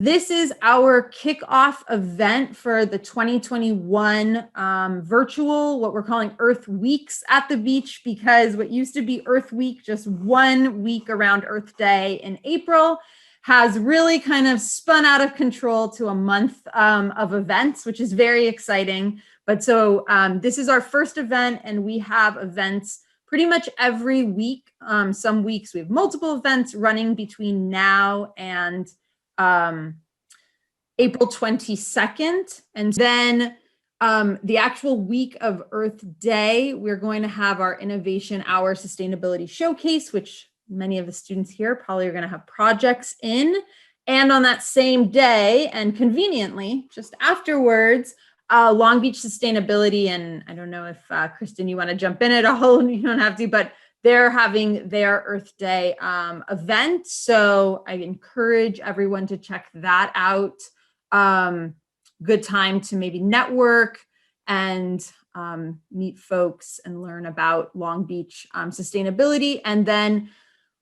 This is our kickoff event for the 2021 virtual, what we're calling Earth Weeks at the beach, because what used to be Earth Week, just 1 week around Earth Day in April, has really kind of spun out of control to a month of events, which is very exciting. But so this is our first event, and we have events pretty much every week. Some weeks we have multiple events running between now and April 22nd. And then the actual week of Earth Day, we're going to have our Innovation Hour Sustainability Showcase, which many of the students here probably are going to have projects in. And on that same day, and conveniently, just afterwards, Long Beach Sustainability, and I don't know if Kristen, you want to jump in at all, you don't have to, but they're having their Earth Day event. So I encourage everyone to check that out. Good time to maybe network and meet folks and learn about Long Beach sustainability. And then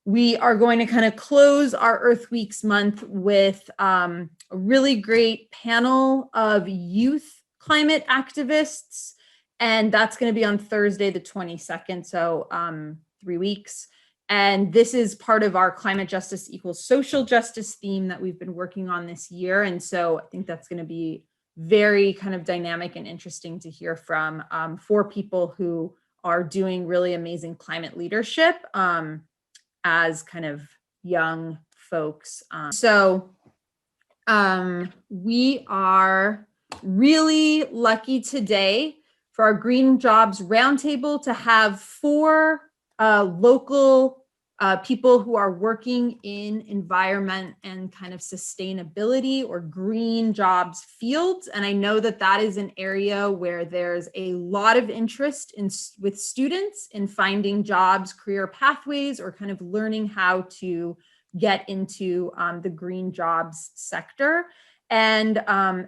we are going to kind of close our Earth Weeks month with a really great panel of youth climate activists. And that's going to be on Thursday, the 22nd. So 3 weeks. And this is part of our climate justice equals social justice theme that we've been working on this year. And so I think that's going to be very kind of dynamic and interesting to hear from for people who are doing really amazing climate leadership as kind of young folks. We are really lucky today for our Green Jobs Roundtable to have 4 local people who are working in environment and kind of sustainability or green jobs fields. And I know that that is an area where there's a lot of interest with students in finding jobs, career pathways, or kind of learning how to get into the green jobs sector. And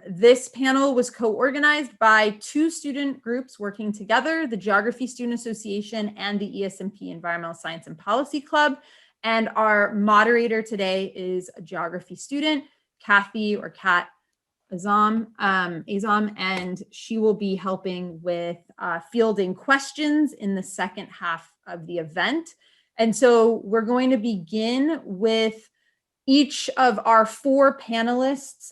this panel was co-organized by 2 student groups working together, the Geography Student Association and the ESMP Environmental Science and Policy Club. And our moderator today is a geography student, Kathy or Kat Azam, and she will be helping with fielding questions in the second half of the event. And so we're going to begin with each of our 4 panelists.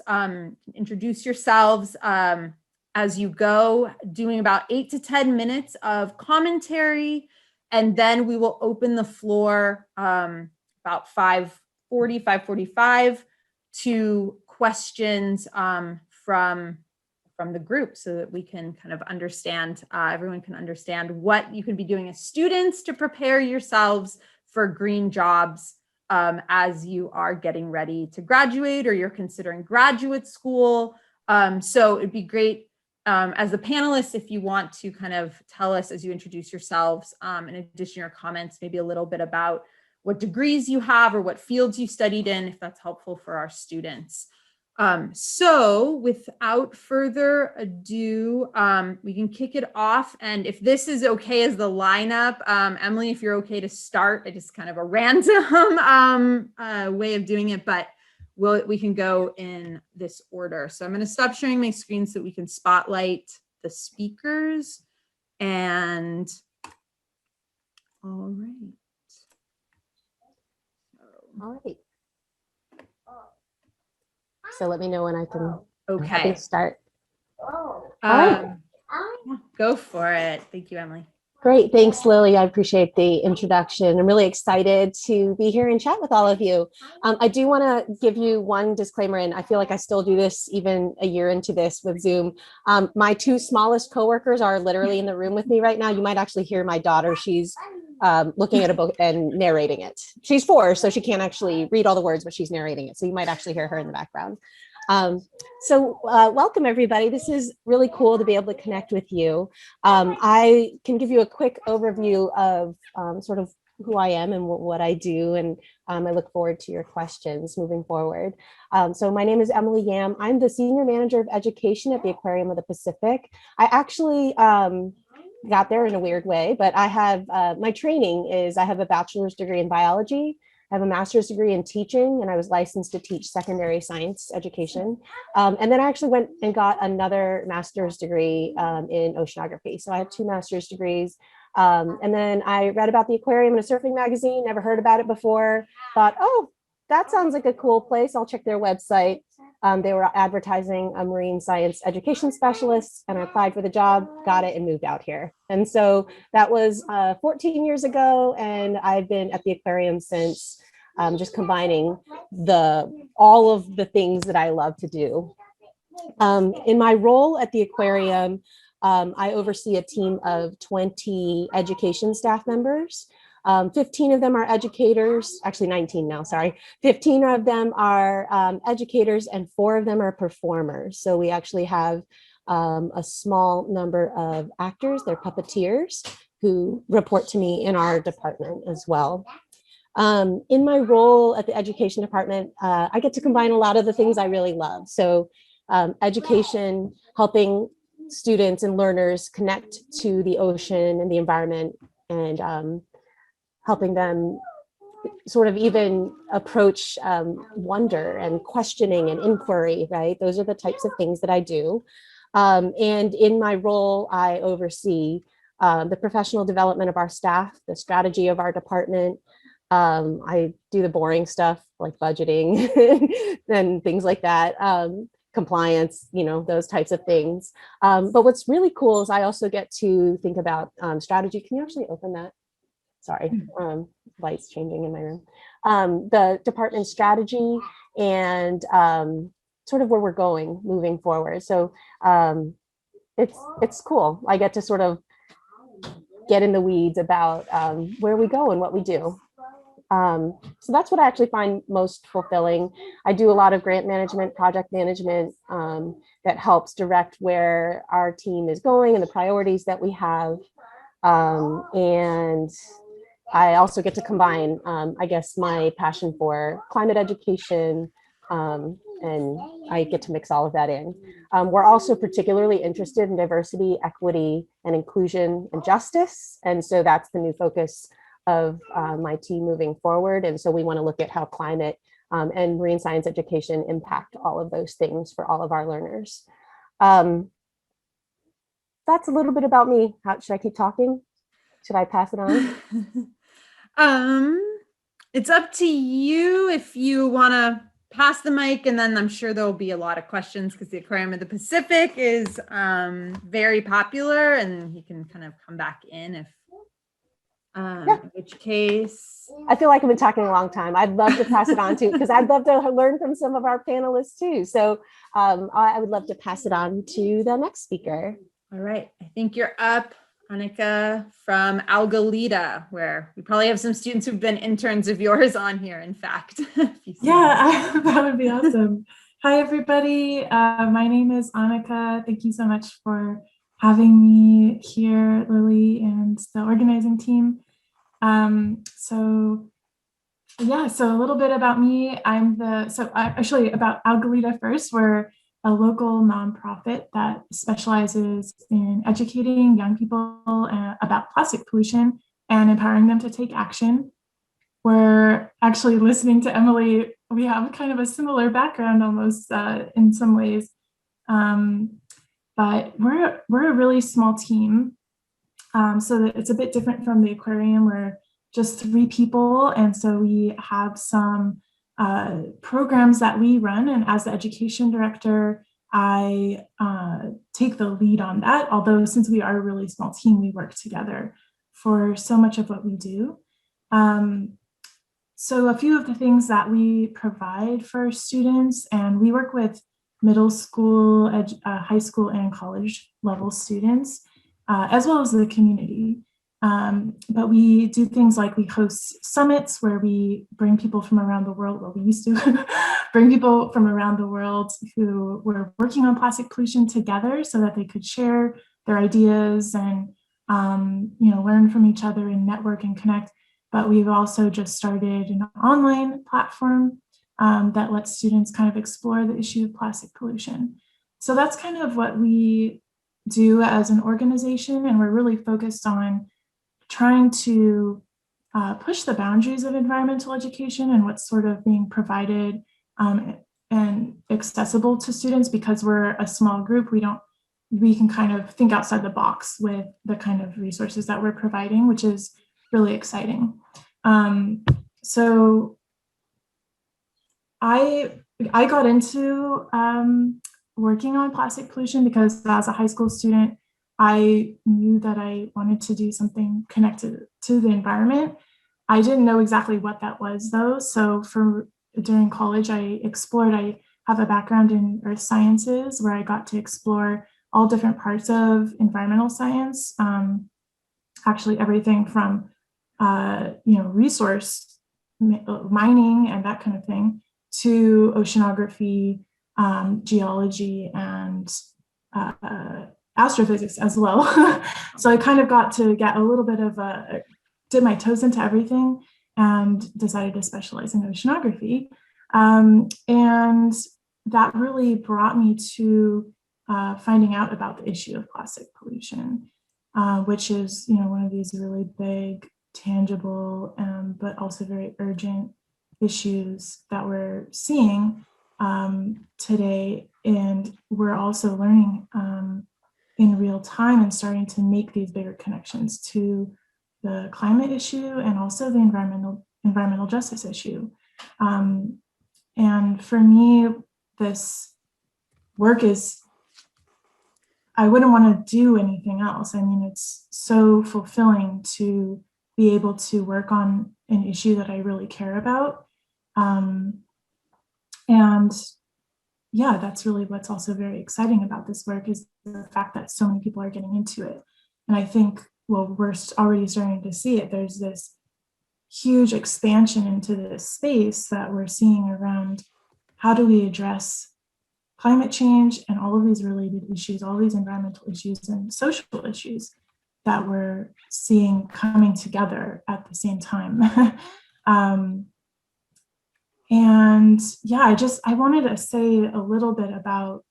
Introduce yourselves as you go, doing about 8 to 10 minutes of commentary, and then we will open the floor about 5:45 to questions from the group, so that we can kind of understand, everyone can understand what you can be doing as students to prepare yourselves for green jobs as you are getting ready to graduate or you're considering graduate school. So it'd be great as a panelist, if you want to kind of tell us as you introduce yourselves, in addition to your comments, maybe a little bit about what degrees you have or what fields you studied in, if that's helpful for our students. So without further ado, we can kick it off. And if this is okay as the lineup, Emily, if you're okay to start, I just kind of a random way of doing it, but we can go in this order. So I'm going to stop sharing my screen so that we can spotlight the speakers. And all right. So let me know when I can okay start. Go for it. Thank you, Emily. Great. Thanks, Lily. I appreciate the introduction. I'm really excited to be here and chat with all of you. I do want to give you one disclaimer, and I feel like I still do this even a year into this with Zoom. My 2 smallest coworkers are literally in the room with me right now. You might actually hear my daughter. She's looking at a book and narrating it. She's 4, so she can't actually read all the words, but she's narrating it. So you might actually hear her in the background. Welcome everybody. This is really cool to be able to connect with you. I can give you a quick overview of sort of who I am and what I do, and I look forward to your questions moving forward. So my name is Emily Yam. I'm the Senior Manager of Education at the Aquarium of the Pacific. I actually got there in a weird way, but I have my training is I have a bachelor's degree in biology. I have a master's degree in teaching, and I was licensed to teach secondary science education. And then I actually went and got another master's degree in oceanography. So I have 2 master's degrees. And then I read about the aquarium in a surfing magazine, never heard about it before, thought, oh, that sounds like a cool place. I'll check their website. They were advertising a marine science education specialist, and I applied for the job, got it, and moved out here. And so that was 14 years ago, and I've been at the aquarium since, just combining all of the things that I love to do. In my role at the aquarium, I oversee a team of 20 education staff members. 15 of them are educators, actually 19 now, sorry. 15 of them are educators and 4 of them are performers. So we actually have a small number of actors, they're puppeteers, who report to me in our department as well. In my role at the education department, I get to combine a lot of the things I really love. So education, helping students and learners connect to the ocean and the environment, and helping them sort of even approach wonder and questioning and inquiry, right? Those are the types of things that I do. And in my role, I oversee the professional development of our staff, the strategy of our department. I do the boring stuff like budgeting and things like that. Compliance, those types of things. But what's really cool is I also get to think about strategy. Can you actually open that? Sorry, lights changing in my room. The department strategy and sort of where we're going moving forward. So it's cool. I get to sort of get in the weeds about where we go and what we do. So that's what I actually find most fulfilling. I do a lot of grant management, project management that helps direct where our team is going and the priorities that we have. And I also get to combine, I guess, my passion for climate education, and I get to mix all of that in. We're also particularly interested in diversity, equity, and inclusion and justice. And so that's the new focus of my team moving forward. And so we want to look at how climate and marine science education impact all of those things for all of our learners. That's a little bit about me. Should I keep talking? Should I pass it on? It's up to you if you want to pass the mic, and then I'm sure there'll be a lot of questions because the Aquarium of the Pacific is very popular, and you can kind of come back in if, in which case. I feel like I've been talking a long time. I'd love to pass it on to, because I'd love to learn from some of our panelists too. So I would love to pass it on to the next speaker. All right, I think you're up, Annika from Algolita, where we probably have some students who've been interns of yours on here, in fact. Yeah, that would be awesome. Hi, everybody. My name is Annika. Thank you so much for having me here, Lily, and the organizing team. So a little bit about me. Actually about Algolita first. We're a local nonprofit that specializes in educating young people about plastic pollution and empowering them to take action. We're actually, listening to Emily, we have kind of a similar background almost in some ways, but we're a really small team. So that it's a bit different from the aquarium. We're just 3 people, and so we have some programs that we run, and as the education director, I take the lead on that. Although since we are a really small team, we work together for so much of what we do. So a few of the things that we provide for students, and we work with middle school, high school, and college level students, as well as the community. But we do things like we host summits where we bring people from around the world, well, we used to bring people from around the world who were working on plastic pollution together so that they could share their ideas and learn from each other and network and connect. But we've also just started an online platform that lets students kind of explore the issue of plastic pollution. So that's kind of what we do as an organization, and we're really focused on trying to push the boundaries of environmental education and what's sort of being provided and accessible to students. Because we're a small group, we can kind of think outside the box with the kind of resources that we're providing, which is really exciting. So I got into working on plastic pollution because as a high school student, I knew that I wanted to do something connected to the environment. I didn't know exactly what that was though. So during college, I have a background in earth sciences where I got to explore all different parts of environmental science. Actually everything from resource mining and that kind of thing to oceanography, geology, and astrophysics as well. So I kind of got to get a little bit of dip my toes into everything and decided to specialize in oceanography. And that really brought me to finding out about the issue of plastic pollution, which is, one of these really big, tangible, but also very urgent issues that we're seeing today. And we're also learning in real time and starting to make these bigger connections to the climate issue and also the environmental justice issue. And for me, this work I wouldn't want to do anything else. I mean, it's so fulfilling to be able to work on an issue that I really care about. And yeah, that's really what's also very exciting about this work is the fact that so many people are getting into it. And I think, well, we're already starting to see it. There's this huge expansion into this space that we're seeing around how do we address climate change and all of these related issues, all these environmental issues and social issues that we're seeing coming together at the same time. And yeah, I wanted to say a little bit about,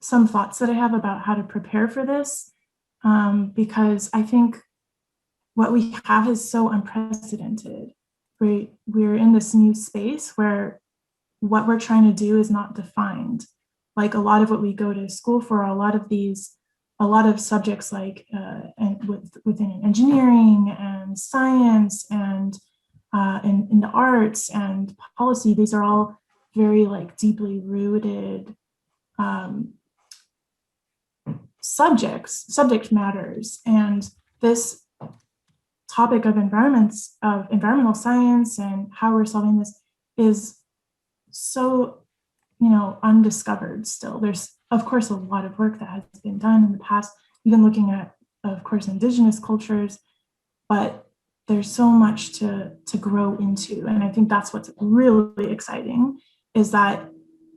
some thoughts that I have about how to prepare for this, because I think what we have is so unprecedented. We're in this new space where what we're trying to do is not defined. Like a lot of what we go to school for, a lot of subjects like within engineering and science and in the arts and policy, these are all very deeply rooted subject matters. And this topic of environmental science and how we're solving this is so, undiscovered still. There's, of course, a lot of work that has been done in the past, even looking at, of course, indigenous cultures, but there's so much to grow into. And I think that's what's really exciting, is that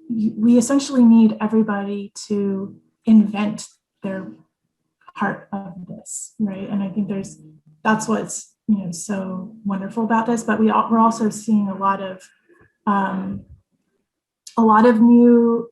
we essentially need everybody to invent their part of this, right? And I think that's what's so wonderful about this. But we're also seeing a lot of new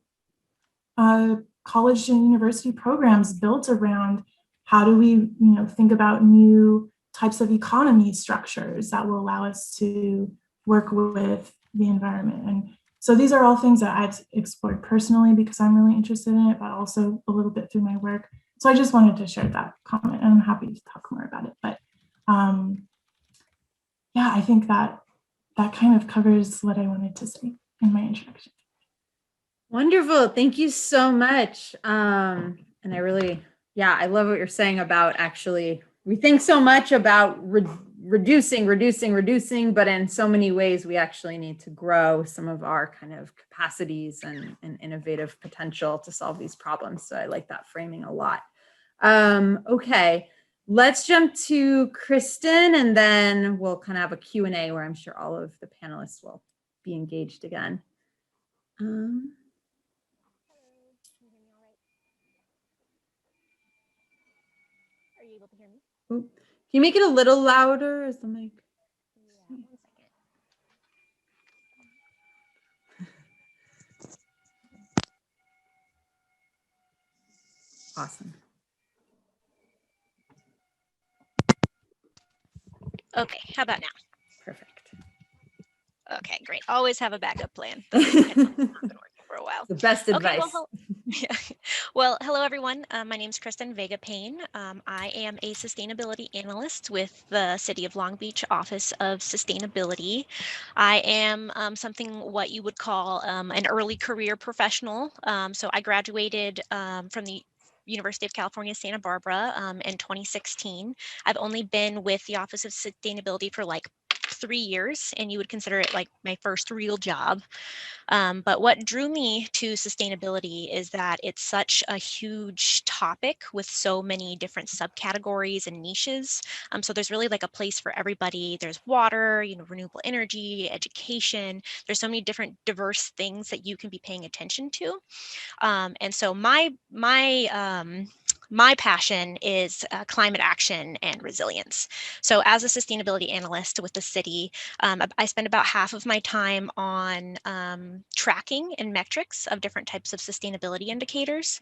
college and university programs built around how do we think about new types of economy structures that will allow us to work with the environment. And so these are all things that I've explored personally because I'm really interested in it, but also a little bit through my work. So I just wanted to share that comment, and I'm happy to talk more about it. But yeah, I think that kind of covers what I wanted to say in my introduction. Wonderful. Thank you so much. And I really, I love what you're saying about actually, we think so much about reducing, but in so many ways, we actually need to grow some of our kind of capacities and innovative potential to solve these problems. So I like that framing a lot. Okay, let's jump to Kristen, and then we'll kind of have a Q&A where I'm sure all of the panelists will be engaged again. Can you make it a little louder? Is the mic? Yeah, 1 second. Awesome. Okay, how about now? Perfect. Okay, great. Always have a backup plan. That's not been working for a while. The best Okay, advice. well, yeah. Well, hello everyone. My name is Kristen Vega Payne. I am a sustainability analyst with the City of Long Beach Office of Sustainability. I am something what you would call an early career professional. So I graduated from the University of California, Santa Barbara in 2016. I've only been with the Office of Sustainability for like 3 years, and you would consider it like my first real job. But what drew me to sustainability is that it's such a huge topic with so many different subcategories and niches. So there's really like a place for everybody. There's water, renewable energy, education. There's so many different diverse things that you can be paying attention to. And so my passion is climate action and resilience. So as a sustainability analyst with the city, I spend about half of my time on tracking and metrics of different types of sustainability indicators.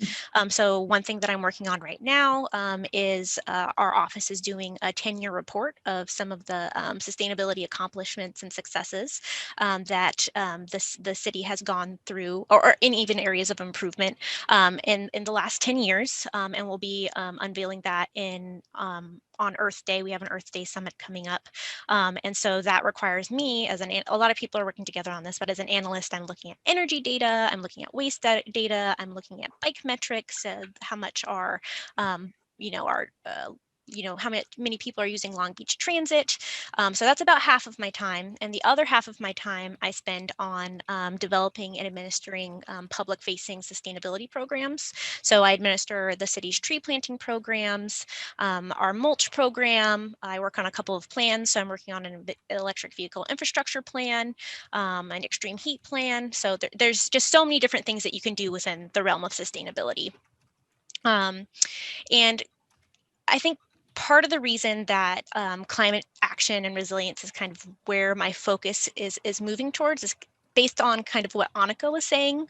So one thing that I'm working on right now is our office is doing a 10-year report of some of the sustainability accomplishments and successes that the city has gone through, or in even areas of improvement in the last 10 years, and we'll be unveiling that on Earth Day. We have an Earth Day summit coming up, and so that requires me as a lot of people are working together on this, but as an analyst, I'm looking at energy data, I'm looking at waste data, I'm looking at bike metrics, how much are how many people are using Long Beach Transit. So that's about half of my time. And the other half of my time I spend on developing and administering public-facing sustainability programs. So I administer the city's tree planting programs, our mulch program. I work on a couple of plans. So I'm working on an electric vehicle infrastructure plan, an extreme heat plan. So there's just so many different things that you can do within the realm of sustainability. And I think part of the reason that climate action and resilience is kind of where my focus is moving towards is based on kind of what Annika was saying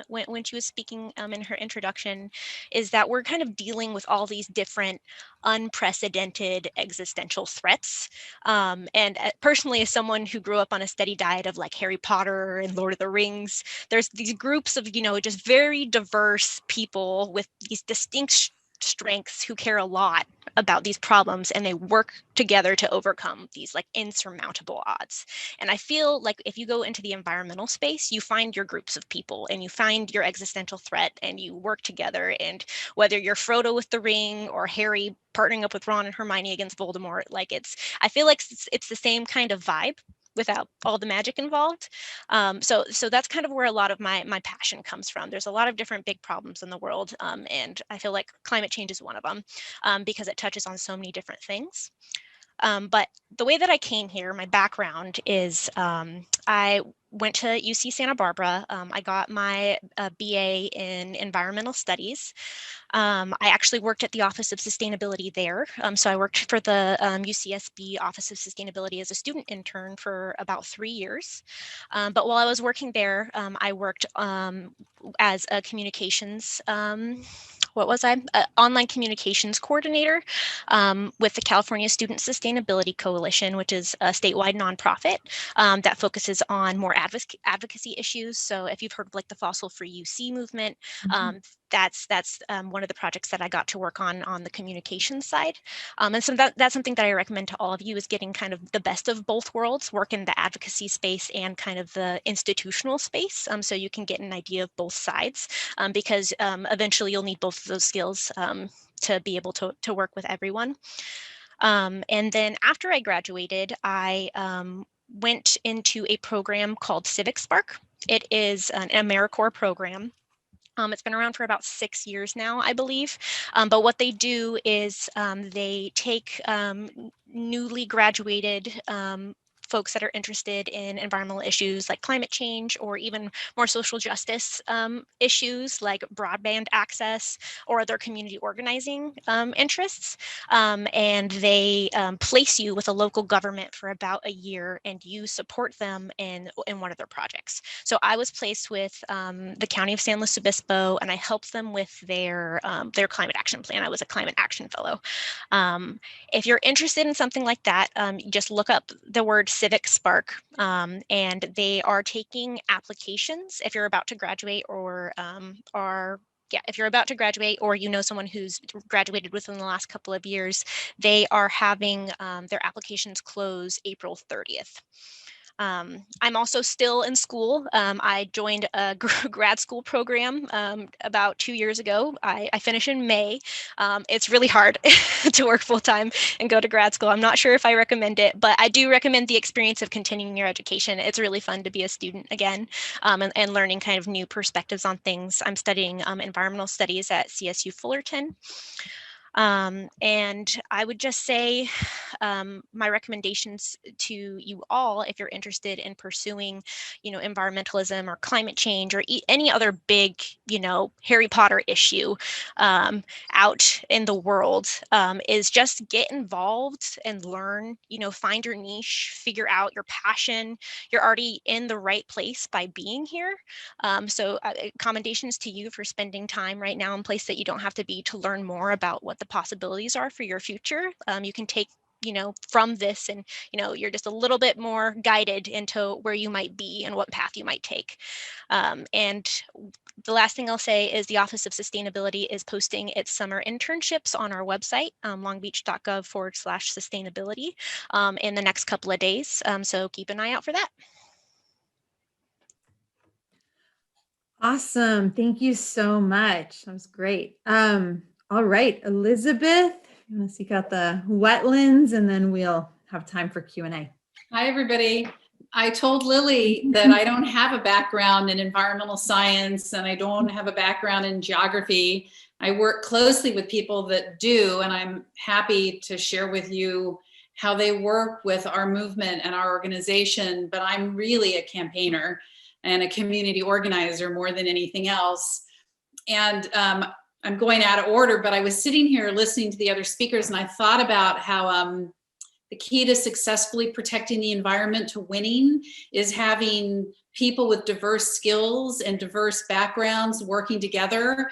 when she was speaking in her introduction, is that we're kind of dealing with all these different unprecedented existential threats. And personally, as someone who grew up on a steady diet of like Harry Potter and Lord of the Rings, there's these groups of, just very diverse people with these distinct strengths who care a lot about these problems, and they work together to overcome these like insurmountable odds. And I feel like if you go into the environmental space, you find your groups of people and you find your existential threat and you work together. And whether you're Frodo with the ring or Harry partnering up with Ron and Hermione against Voldemort, I feel like it's the same kind of vibe without all the magic involved. So that's kind of where a lot of my passion comes from. There's a lot of different big problems in the world, and I feel like climate change is one of them because it touches on so many different things. But the way that I came here, my background is I went to UC Santa Barbara. I got my BA in environmental studies. I actually worked at the Office of Sustainability there. So I worked for the UCSB Office of Sustainability as a student intern for about 3 years. But while I was working there, I worked as a communications, online communications coordinator with the California Student Sustainability Coalition, which is a statewide nonprofit that focuses on more advocacy issues. So if you've heard of like the Fossil Free UC movement, that's one of the projects that I got to work on the communications side. And so that's something that I recommend to all of you, is getting kind of the best of both worlds, work in the advocacy space and kind of the institutional space, so you can get an idea of both sides, because eventually you'll need both of those skills to be able to work with everyone. And then after I graduated, I went into a program called Civic Spark. It is an AmeriCorps program. It's been around for about 6 years now, I believe. But what they do is they take newly graduated folks that are interested in environmental issues like climate change, or even more social justice issues like broadband access or other community organizing interests. And they place you with a local government for about a year, and you support them in one of their projects. So I was placed with the County of San Luis Obispo, and I helped them with their climate action plan. I was a climate action fellow. If you're interested in something like that, just look up the word Civic Spark, and they are taking applications if you're about to graduate or if you're about to graduate, or you know someone who's graduated within the last couple of years, they are having their applications close April 30th. I'm also still in school. I joined a grad school program about 2 years ago. I finish in May. It's really hard to work full time and go to grad school. I'm not sure if I recommend it, but I do recommend the experience of continuing your education. It's really fun to be a student again, and learning kind of new perspectives on things. I'm studying environmental studies at CSU Fullerton. And I would just say my recommendations to you all, if you're interested in pursuing, environmentalism or climate change or any other big, Harry Potter issue out in the world, is just get involved and learn, find your niche, figure out your passion. You're already in the right place by being here. So commendations to you for spending time right now in a place that you don't have to be to learn more about what the possibilities are for your future. You can take from this, and you're just a little bit more guided into where you might be and what path you might take. And the last thing I'll say is the Office of Sustainability is posting its summer internships on our website, longbeach.gov/sustainability, in the next couple of days. So keep an eye out for that. Awesome. Thank you so much. That was great. All right, Elizabeth, I'm going to seek out the wetlands, and then we'll have time for Q&A. Hi, everybody. I told Lily that I don't have a background in environmental science, and I don't have a background in geography. I work closely with people that do, and I'm happy to share with you how they work with our movement and our organization. But I'm really a campaigner and a community organizer more than anything else. And I'm going out of order, but I was sitting here listening to the other speakers, and I thought about how the key to successfully protecting the environment to winning is having people with diverse skills and diverse backgrounds working together.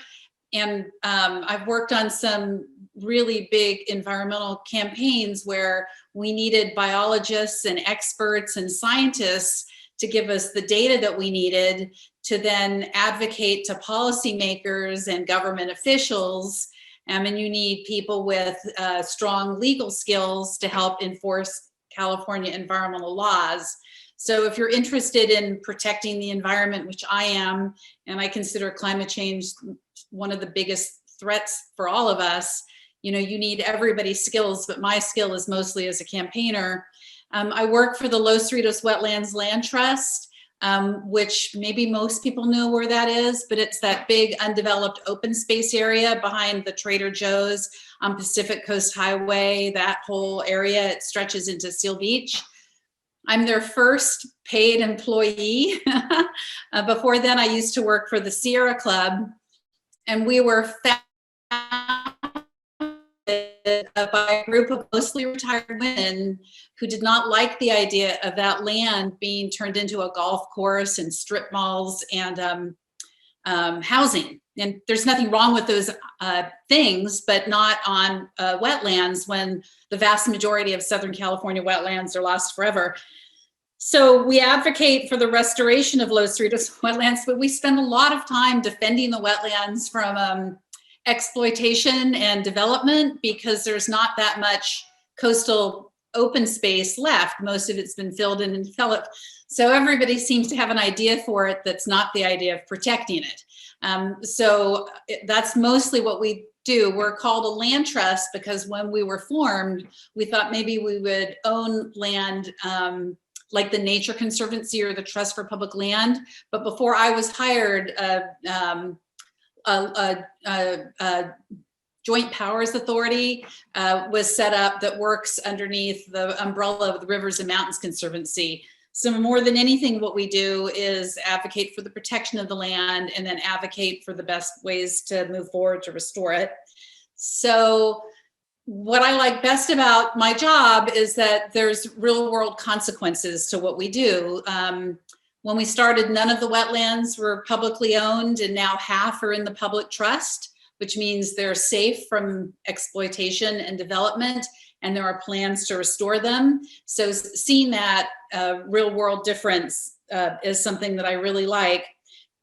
And I've worked on some really big environmental campaigns where we needed biologists and experts and scientists to give us the data that we needed to then advocate to policymakers and government officials. And you need people with strong legal skills to help enforce California environmental laws. So if you're interested in protecting the environment, which I am, and I consider climate change one of the biggest threats for all of us, you need everybody's skills, but my skill is mostly as a campaigner. I work for the Los Cerritos Wetlands Land Trust, which maybe most people know where that is, but it's that big undeveloped open space area behind the Trader Joe's on Pacific Coast Highway. That whole area, it stretches into Seal Beach. I'm their first paid employee. Before then, I used to work for the Sierra Club, and we were founded by a group of mostly retired women who did not like the idea of that land being turned into a golf course and strip malls and housing. And there's nothing wrong with those things, but not on wetlands when the vast majority of Southern California wetlands are lost forever. So we advocate for the restoration of Los Cerritos wetlands, but we spend a lot of time defending the wetlands from exploitation and development because there's not that much coastal open space left. Most of it's been filled in and developed. So everybody seems to have an idea for it that's not the idea of protecting it. So that's mostly what we do. We're called a land trust because when we were formed, we thought maybe we would own land like the Nature Conservancy or the Trust for Public Land. But before I was hired, Joint Powers Authority was set up that works underneath the umbrella of the Rivers and Mountains Conservancy. So more than anything, what we do is advocate for the protection of the land and then advocate for the best ways to move forward to restore it. So what I like best about my job is that there's real world consequences to what we do. When we started, none of the wetlands were publicly owned, and now half are in the public trust, which means they're safe from exploitation and development, and there are plans to restore them. So seeing that real world difference is something that I really like.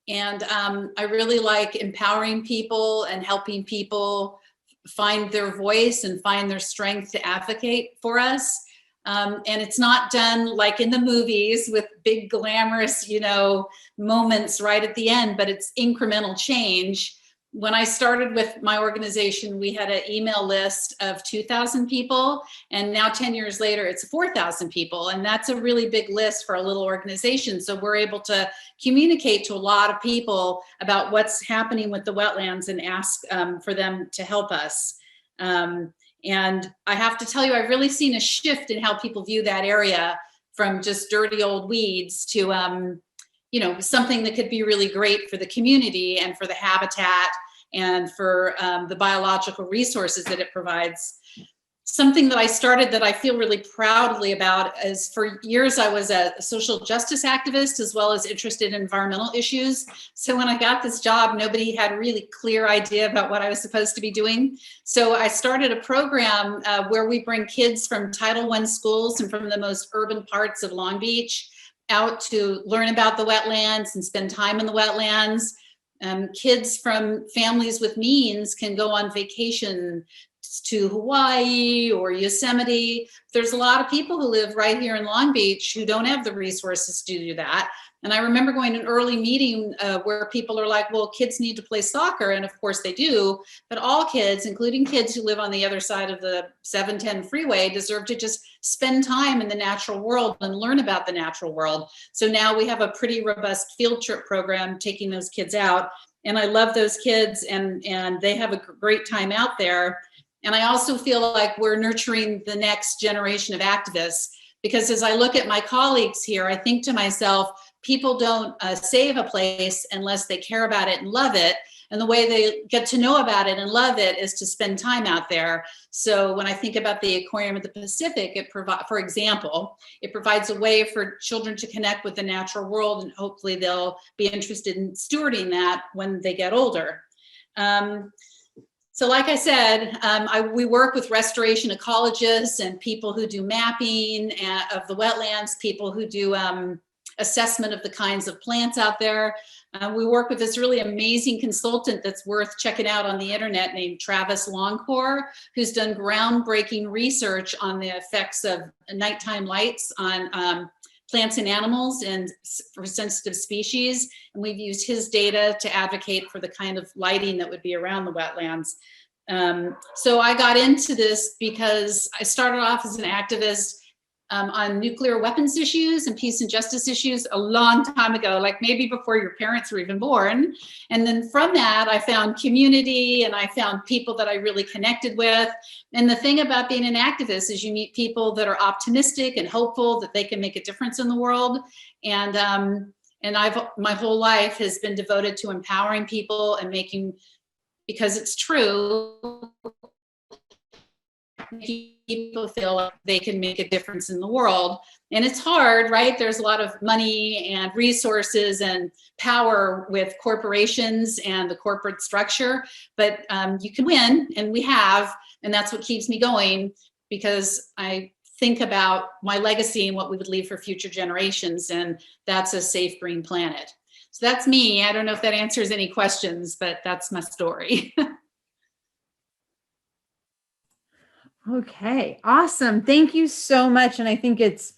And I really like empowering people and helping people find their voice and find their strength to advocate for us. And it's not done like in the movies with big glamorous, moments right at the end, but it's incremental change. When I started with my organization, we had an email list of 2,000 people, and now 10 years later, it's 4,000 people. And that's a really big list for a little organization. So we're able to communicate to a lot of people about what's happening with the wetlands and ask for them to help us. And I have to tell you, I've really seen a shift in how people view that area from just dirty old weeds to something that could be really great for the community and for the habitat and for the biological resources that it provides. Something that I started that I feel really proudly about is, for years I was a social justice activist as well as interested in environmental issues. So when I got this job, nobody had a really clear idea about what I was supposed to be doing. So I started a program where we bring kids from Title I schools and from the most urban parts of Long Beach out to learn about the wetlands and spend time in the wetlands. Kids from families with means can go on vacation to Hawaii or Yosemite. There's a lot of people who live right here in Long Beach who don't have the resources to do that. And I remember going to an early meeting where people are like, well, kids need to play soccer. And of course they do, but all kids, including kids who live on the other side of the 710 freeway, deserve to just spend time in the natural world and learn about the natural world. So now we have a pretty robust field trip program taking those kids out. And I love those kids, and they have a great time out there. And I also feel like we're nurturing the next generation of activists, because as I look at my colleagues here, I think to myself, people don't save a place unless they care about it and love it. And the way they get to know about it and love it is to spend time out there. So when I think about the Aquarium of the Pacific, for example, it provides a way for children to connect with the natural world, and hopefully they'll be interested in stewarding that when they get older. So like I said, we work with restoration ecologists and people who do mapping of the wetlands, people who do assessment of the kinds of plants out there. We work with this really amazing consultant that's worth checking out on the internet named Travis Longcore, who's done groundbreaking research on the effects of nighttime lights on plants and animals and for sensitive species. And we've used his data to advocate for the kind of lighting that would be around the wetlands. So I got into this because I started off as an activist on nuclear weapons issues and peace and justice issues a long time ago, like maybe before your parents were even born. And then from that, I found community and I found people that I really connected with. And the thing about being an activist is you meet people that are optimistic and hopeful that they can make a difference in the world. And my whole life has been devoted to empowering people and making, because it's true, people feel like they can make a difference in the world. And it's hard, right? There's a lot of money and resources and power with corporations and the corporate structure, but you can win, and we have, and that's what keeps me going, because I think about my legacy and what we would leave for future generations, and that's a safe, green planet. So that's me. I don't know if that answers any questions, but that's my story. Okay, awesome. Thank you so much. And I think it's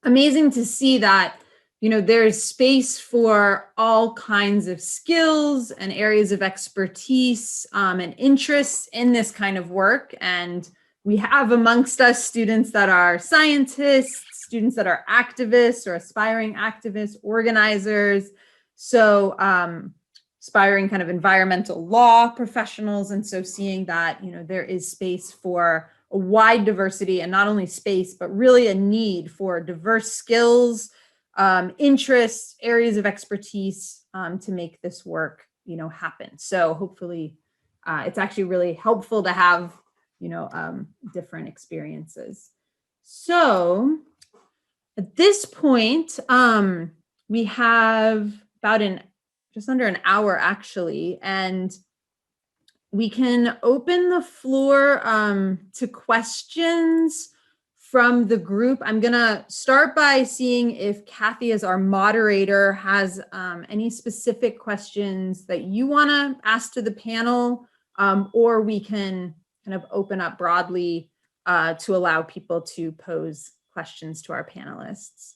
amazing to see that, there's space for all kinds of skills and areas of expertise and interests in this kind of work. And we have amongst us students that are scientists, students that are activists or aspiring activists, organizers. So aspiring kind of environmental law professionals. And so seeing that, there is space for a wide diversity, and not only space, but really a need for diverse skills, interests, areas of expertise to make this work, happen. So hopefully it's actually really helpful to have, different experiences. So at this point, we have about just under an hour actually, and we can open the floor to questions from the group. I'm gonna start by seeing if Kathy, as our moderator, has any specific questions that you wanna ask to the panel, or we can kind of open up broadly to allow people to pose questions to our panelists.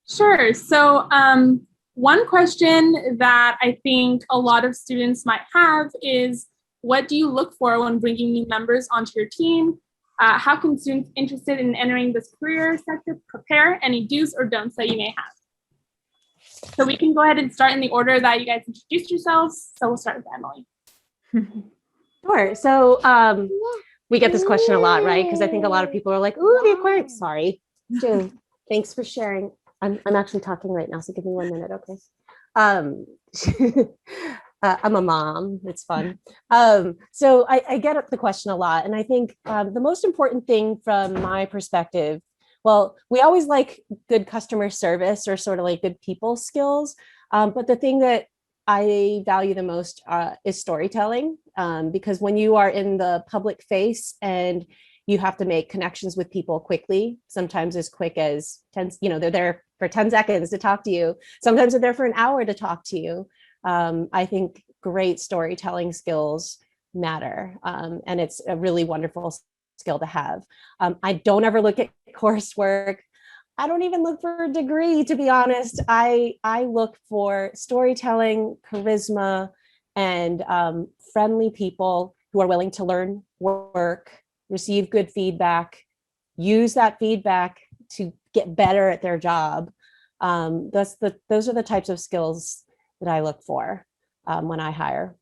Sure. So one question that I think a lot of students might have is, what do you look for when bringing new members onto your team? How can students interested in entering this career sector prepare? Any do's or don'ts that you may have? So we can go ahead and start in the order that you guys introduced yourselves. So we'll start with Emily. Sure. So we get this question a lot, right? Because I think a lot of people are like, "Ooh, the aquarium." Sorry, June. Thanks for sharing. I'm actually talking right now, so give me 1 minute, okay? I'm a mom. It's fun. So I get the question a lot, and I think the most important thing from my perspective, well, we always like good customer service or sort of like good people skills, but the thing that I value the most is storytelling, because when you are in the public face and you have to make connections with people quickly, sometimes as quick as 10, they're there for 10 seconds to talk to you. Sometimes they're there for an hour to talk to you. I think great storytelling skills matter, and it's a really wonderful skill to have. I don't ever look at coursework. I don't even look for a degree, to be honest. I look for storytelling, charisma, and friendly people who are willing to learn, work, receive good feedback, use that feedback to get better at their job. Those are the types of skills that I look for when I hire.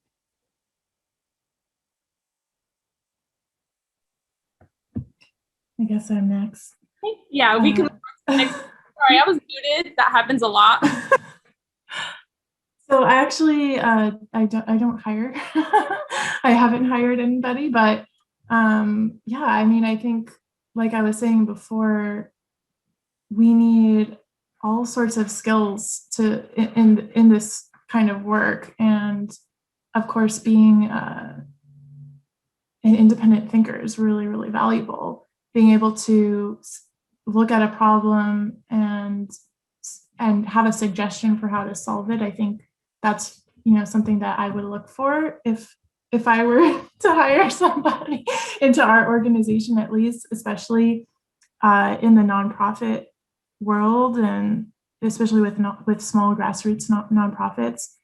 I guess I'm next. Yeah, we can. Sorry, I was muted. That happens a lot. So I actually, I don't hire. I haven't hired anybody, but yeah, I mean, I think, like I was saying before, we need all sorts of skills in this kind of work, and of course, being an independent thinker is really, really valuable. Being able to look at a problem and have a suggestion for how to solve it, I think that's something that I would look for if I were to hire somebody into our organization, at least, especially in the nonprofit world, and especially with small grassroots nonprofits.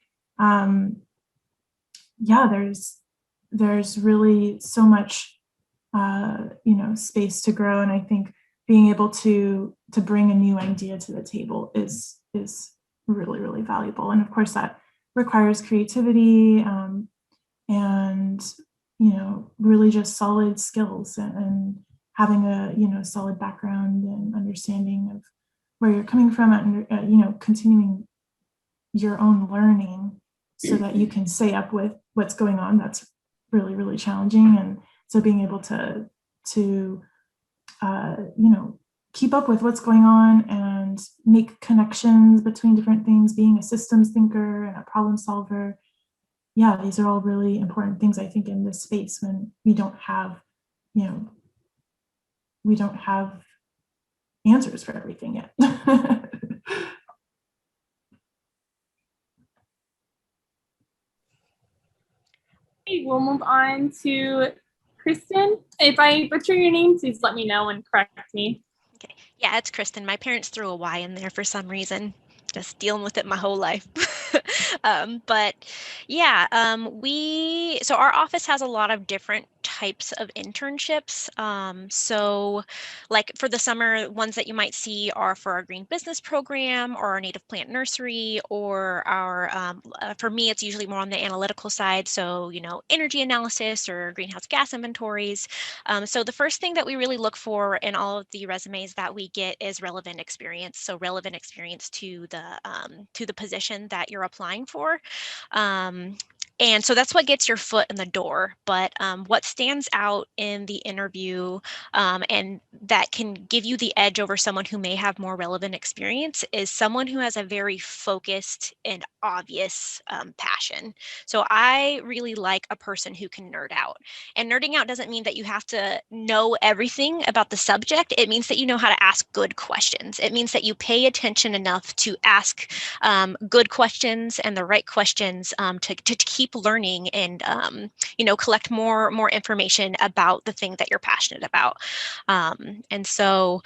Yeah, there's really so much space to grow, and I think being able to bring a new idea to the table is really, really valuable. And of course, that requires creativity and really just solid skills and having a solid background and understanding of where you're coming from, and continuing your own learning so that you can stay up with what's going on. That's really, really challenging. And so being able to keep up with what's going on and make connections between different things, being a systems thinker and a problem solver. Yeah, these are all really important things, I think, in this space when we don't have answers for everything yet. Okay, we'll move on to Kristen. If I butcher your name, please let me know and correct me. Okay. Yeah, it's Kristen. My parents threw a Y in there for some reason. Just dealing with it my whole life. But yeah, so our office has a lot of different types of internships. So like for the summer, ones that you might see are for our green business program or our native plant nursery, or our, for me, it's usually more on the analytical side. So, you know, energy analysis or greenhouse gas inventories. So the first thing that we really look for in all of the resumes that we get is relevant experience. So relevant experience to the position that you're applying for. And so that's what gets your foot in the door. But what stands out in the interview and that can give you the edge over someone who may have more relevant experience is someone who has a very focused and obvious passion. So I really like a person who can nerd out. And nerding out doesn't mean that you have to know everything about the subject. It means that you know how to ask good questions. It means that you pay attention enough to ask good questions and the right questions to keep learning and you know, collect more information about the thing that you're passionate about. And so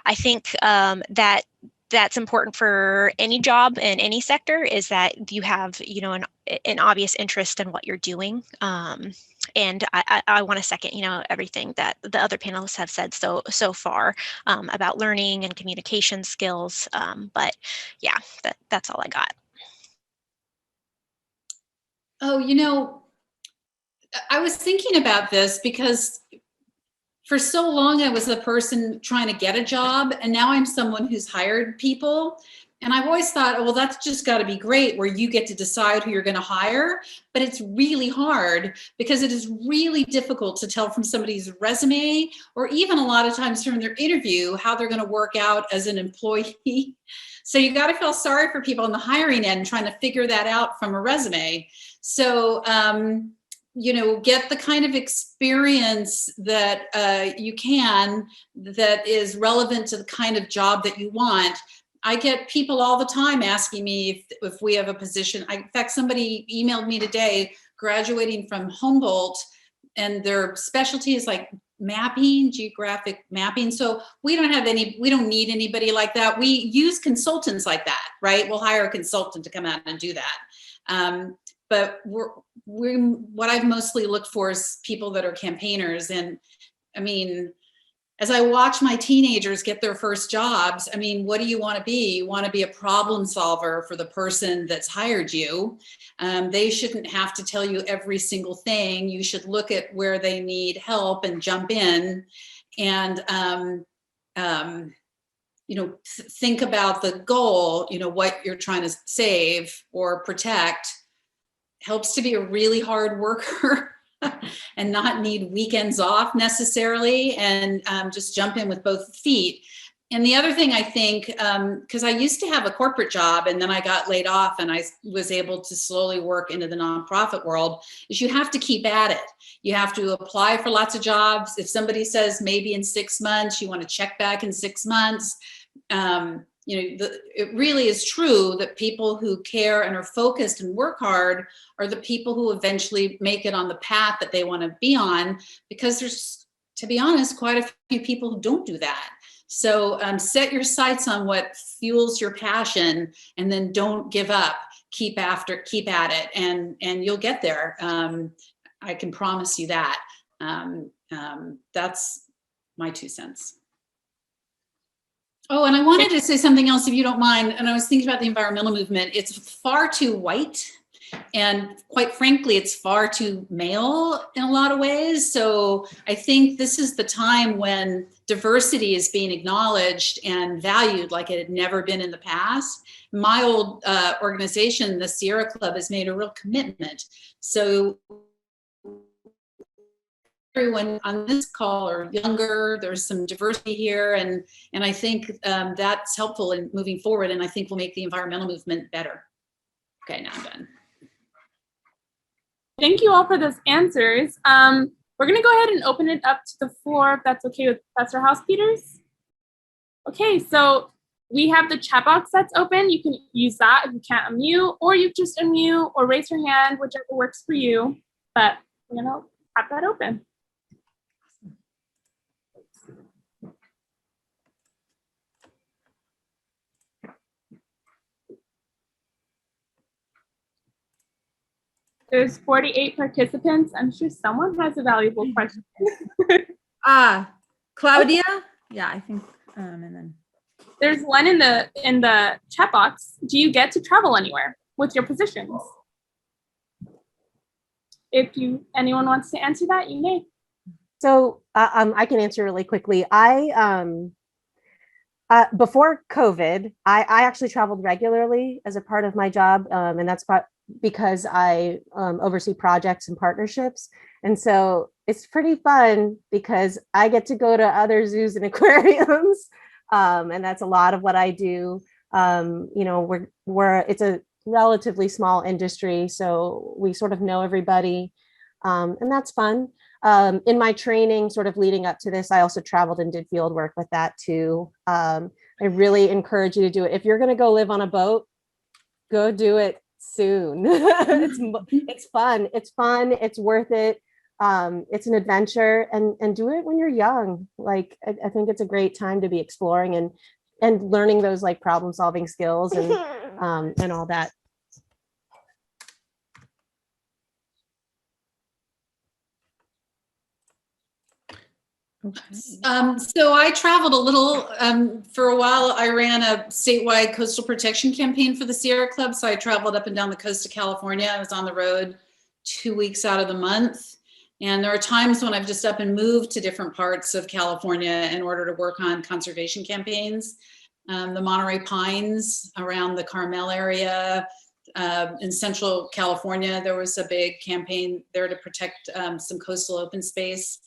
I think that that's important for any job in any sector, is that you have, you know, an obvious interest in what you're doing. And I want to second, you know, everything that the other panelists have said so far about learning and communication skills. But yeah, that's all I got. Oh, you know, I was thinking about this because for so long I was the person trying to get a job, and now I'm someone who's hired people. And I've always thought, oh, well, that's just got to be great where you get to decide who you're going to hire. But it's really hard because it is really difficult to tell from somebody's resume, or even a lot of times from their interview, how they're going to work out as an employee. So you got to feel sorry for people on the hiring end trying to figure that out from a resume. So, you know, get the kind of experience that you can that is relevant to the kind of job that you want. I get people all the time asking me if we have a position. In fact, somebody emailed me today graduating from Humboldt, and their specialty is like mapping, geographic mapping. So we don't need anybody like that. We use consultants like that, right? We'll hire a consultant to come out and do that. But what I've mostly looked for is people that are campaigners. And I mean, as I watch my teenagers get their first jobs, I mean, what do you want to be? You want to be a problem solver for the person that's hired you. They shouldn't have to tell you every single thing. You should look at where they need help and jump in. And, you know, think about the goal, you know, what you're trying to save or protect. Helps to be a really hard worker and not need weekends off necessarily, and just jump in with both feet. And the other thing I think, because I used to have a corporate job and then I got laid off and I was able to slowly work into the nonprofit world, is you have to keep at it. You have to apply for lots of jobs. If somebody says maybe in 6 months, you want to check back in 6 months. You know, it really is true that people who care and are focused and work hard are the people who eventually make it on the path that they want to be on, because there's, to be honest, quite a few people who don't do that. So set your sights on what fuels your passion, and then don't give up. Keep at it, and you'll get there. I can promise you that. That's my 2 cents. Oh, and I wanted to say something else, if you don't mind. And I was thinking about the environmental movement. It's far too white. And quite frankly, it's far too male in a lot of ways. So I think this is the time when diversity is being acknowledged and valued like it had never been in the past. My old organization, the Sierra Club, has made a real commitment. So everyone on this call are younger, there's some diversity here, and I think that's helpful in moving forward, and I think will make the environmental movement better. Okay, now I'm done. Thank you all for those answers. We're going to go ahead and open it up to the floor, if that's okay with Professor House-Peters. Okay, so we have the chat box that's open. You can use that if you can't unmute, or you just unmute or raise your hand, whichever works for you. But we're going to have that open. There's 48 participants. I'm sure someone has a valuable question. Claudia? Yeah, I think, and then. There's one in the chat box. Do you get to travel anywhere with your positions? If anyone wants to answer that, you may. So I can answer really quickly. Before COVID, I actually traveled regularly as a part of my job, and that's because I oversee projects and partnerships. And so it's pretty fun because I get to go to other zoos and aquariums, and that's a lot of what I do. It's a relatively small industry, so we sort of know everybody, and that's fun. In my training, sort of leading up to this, I also traveled and did field work with that too. I really encourage you to do it. If you're going to go live on a boat, go do it soon. It's fun. It's worth it. It's an adventure, and do it when you're young. Like, I think it's a great time to be exploring and learning those like problem solving skills and all that. Okay. So I traveled a little. For a while, I ran a statewide coastal protection campaign for the Sierra Club. So I traveled up and down the coast of California. I was on the road 2 weeks out of the month. And there are times when I've just up and moved to different parts of California in order to work on conservation campaigns. The Monterey Pines around the Carmel area. In Central California, there was a big campaign there to protect some coastal open space.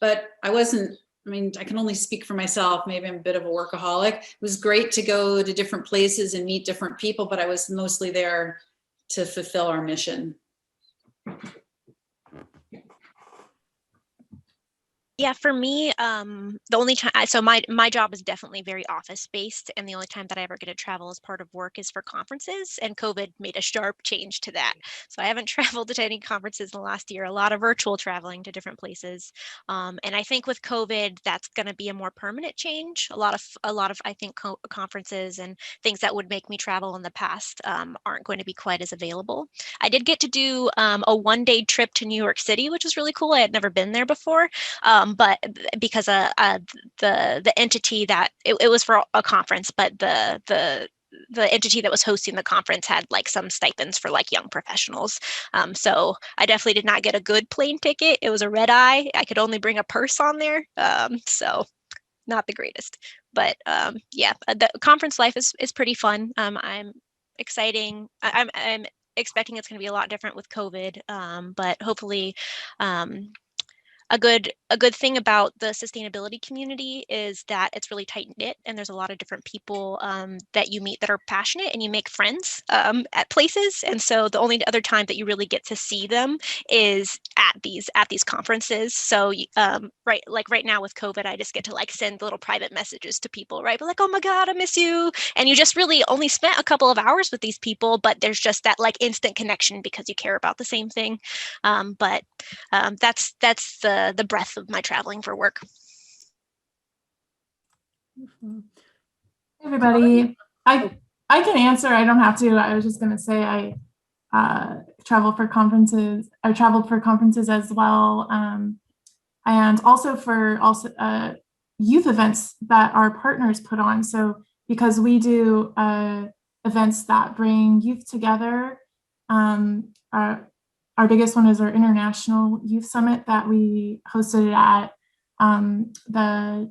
But I can only speak for myself. Maybe I'm a bit of a workaholic. It was great to go to different places and meet different people, but I was mostly there to fulfill our mission. Yeah, for me, the only time, so my job is definitely very office based, and the only time that I ever get to travel as part of work is for conferences, and COVID made a sharp change to that. So I haven't traveled to any conferences in the last year, a lot of virtual traveling to different places. And I think with COVID, that's going to be a more permanent change. A lot of I think conferences and things that would make me travel in the past aren't going to be quite as available. I did get to do a one-day trip to New York City, which was really cool. I had never been there before. But because the entity that it was for a conference, but the entity that was hosting the conference had like some stipends for like young professionals. So I definitely did not get a good plane ticket. It was a red eye. I could only bring a purse on there. So not the greatest, but yeah, the conference life is pretty fun. I'm expecting it's going to be a lot different with COVID, but hopefully, a good thing about the sustainability community is that it's really tight knit, and there's a lot of different people that you meet that are passionate, and you make friends at places. And so the only other time that you really get to see them is at these conferences. So right now with COVID, I just get to like send little private messages to people, right? But like, oh my God, I miss you. And you just really only spent a couple of hours with these people, but there's just that like instant connection because you care about the same thing. But that's the breadth of my traveling for work. Hey everybody, I can answer. I don't have to. I was just going to say I traveled for conferences as well, and also for youth events that our partners put on. So because we do events that bring youth together, our biggest one is our International Youth Summit that we hosted at the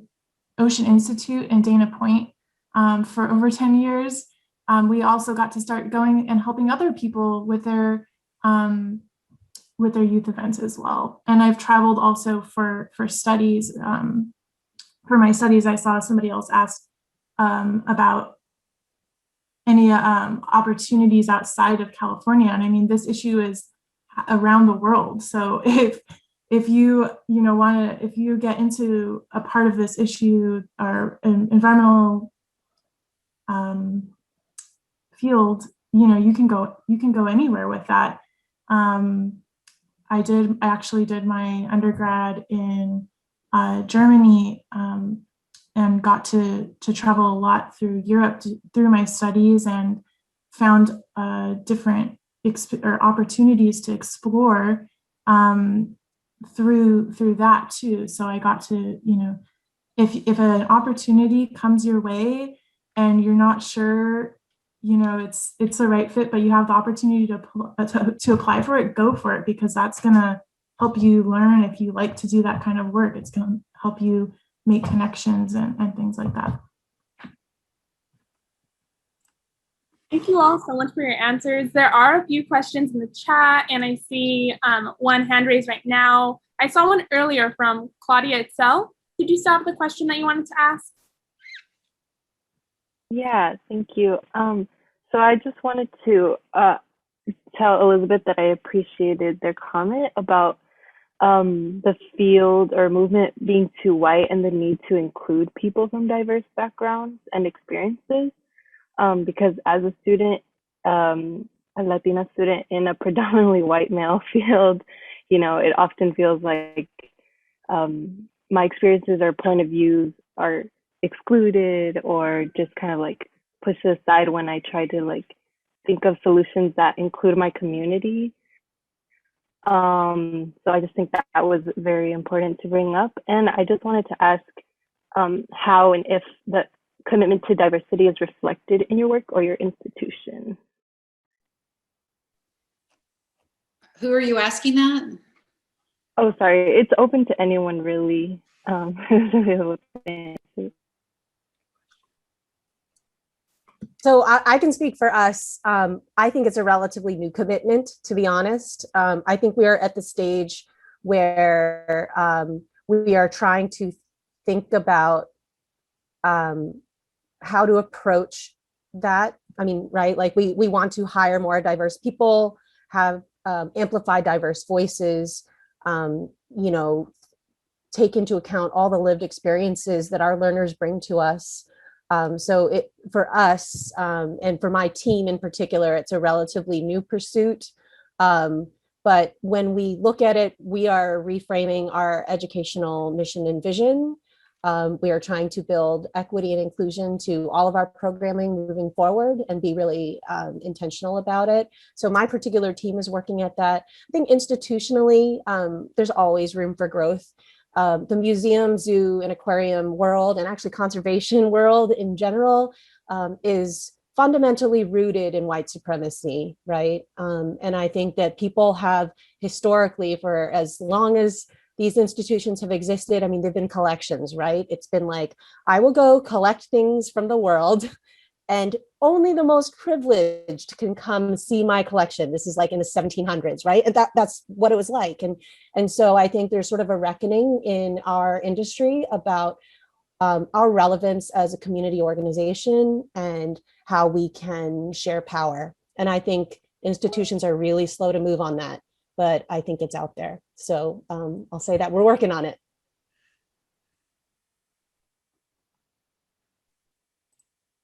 Ocean Institute in Dana Point for over 10 years. We also got to start going and helping other people with their youth events as well. And I've traveled also for studies. For my studies, I saw somebody else ask about any opportunities outside of California. And I mean, this issue is around the world. So if you get into a part of this issue or an environmental field, you can go anywhere with that. I actually did my undergrad in Germany and got to travel a lot through Europe through my studies, and found different or opportunities to explore through that too. So I got to, if an opportunity comes your way and you're not sure, it's the right fit, but you have the opportunity to apply for it, go for it, because that's gonna help you learn. If you like to do that kind of work, it's gonna help you make connections and things like that. Thank you all so much for your answers. There are a few questions in the chat, and I see one hand raised right now. I saw one earlier from Claudia itself. Did you still have the question that you wanted to ask? Yeah, thank you. So I just wanted to tell Elizabeth that I appreciated their comment about the field or movement being too white and the need to include people from diverse backgrounds and experiences. Because as a student, a Latina student in a predominantly white male field, it often feels like my experiences or point of views are excluded or just kind of like pushed aside when I try to like think of solutions that include my community. So I just think that was very important to bring up. And I just wanted to ask how and if the commitment to diversity is reflected in your work or your institution. Who are you asking that? Oh, sorry. It's open to anyone really who's available to answer. So I can speak for us. I think it's a relatively new commitment, to be honest. I think we are at the stage where we are trying to think about how to approach that. I mean, right? Like we want to hire more diverse people, have amplify diverse voices, take into account all the lived experiences that our learners bring to us. So for us and for my team in particular, it's a relatively new pursuit. But when we look at it, we are reframing our educational mission and vision. We are trying to build equity and inclusion to all of our programming moving forward and be really intentional about it. So my particular team is working at that. I think institutionally, there's always room for growth. The museum, zoo, and aquarium world, and actually conservation world in general, is fundamentally rooted in white supremacy, right? And I think that people have historically, for as long as these institutions have existed, I mean, they've been collections, right? It's been like, I will go collect things from the world and only the most privileged can come see my collection. This is like in the 1700s, right? And that's what it was like. And so I think there's sort of a reckoning in our industry about our relevance as a community organization and how we can share power. And I think institutions are really slow to move on that, but I think it's out there. So I'll say that we're working on it.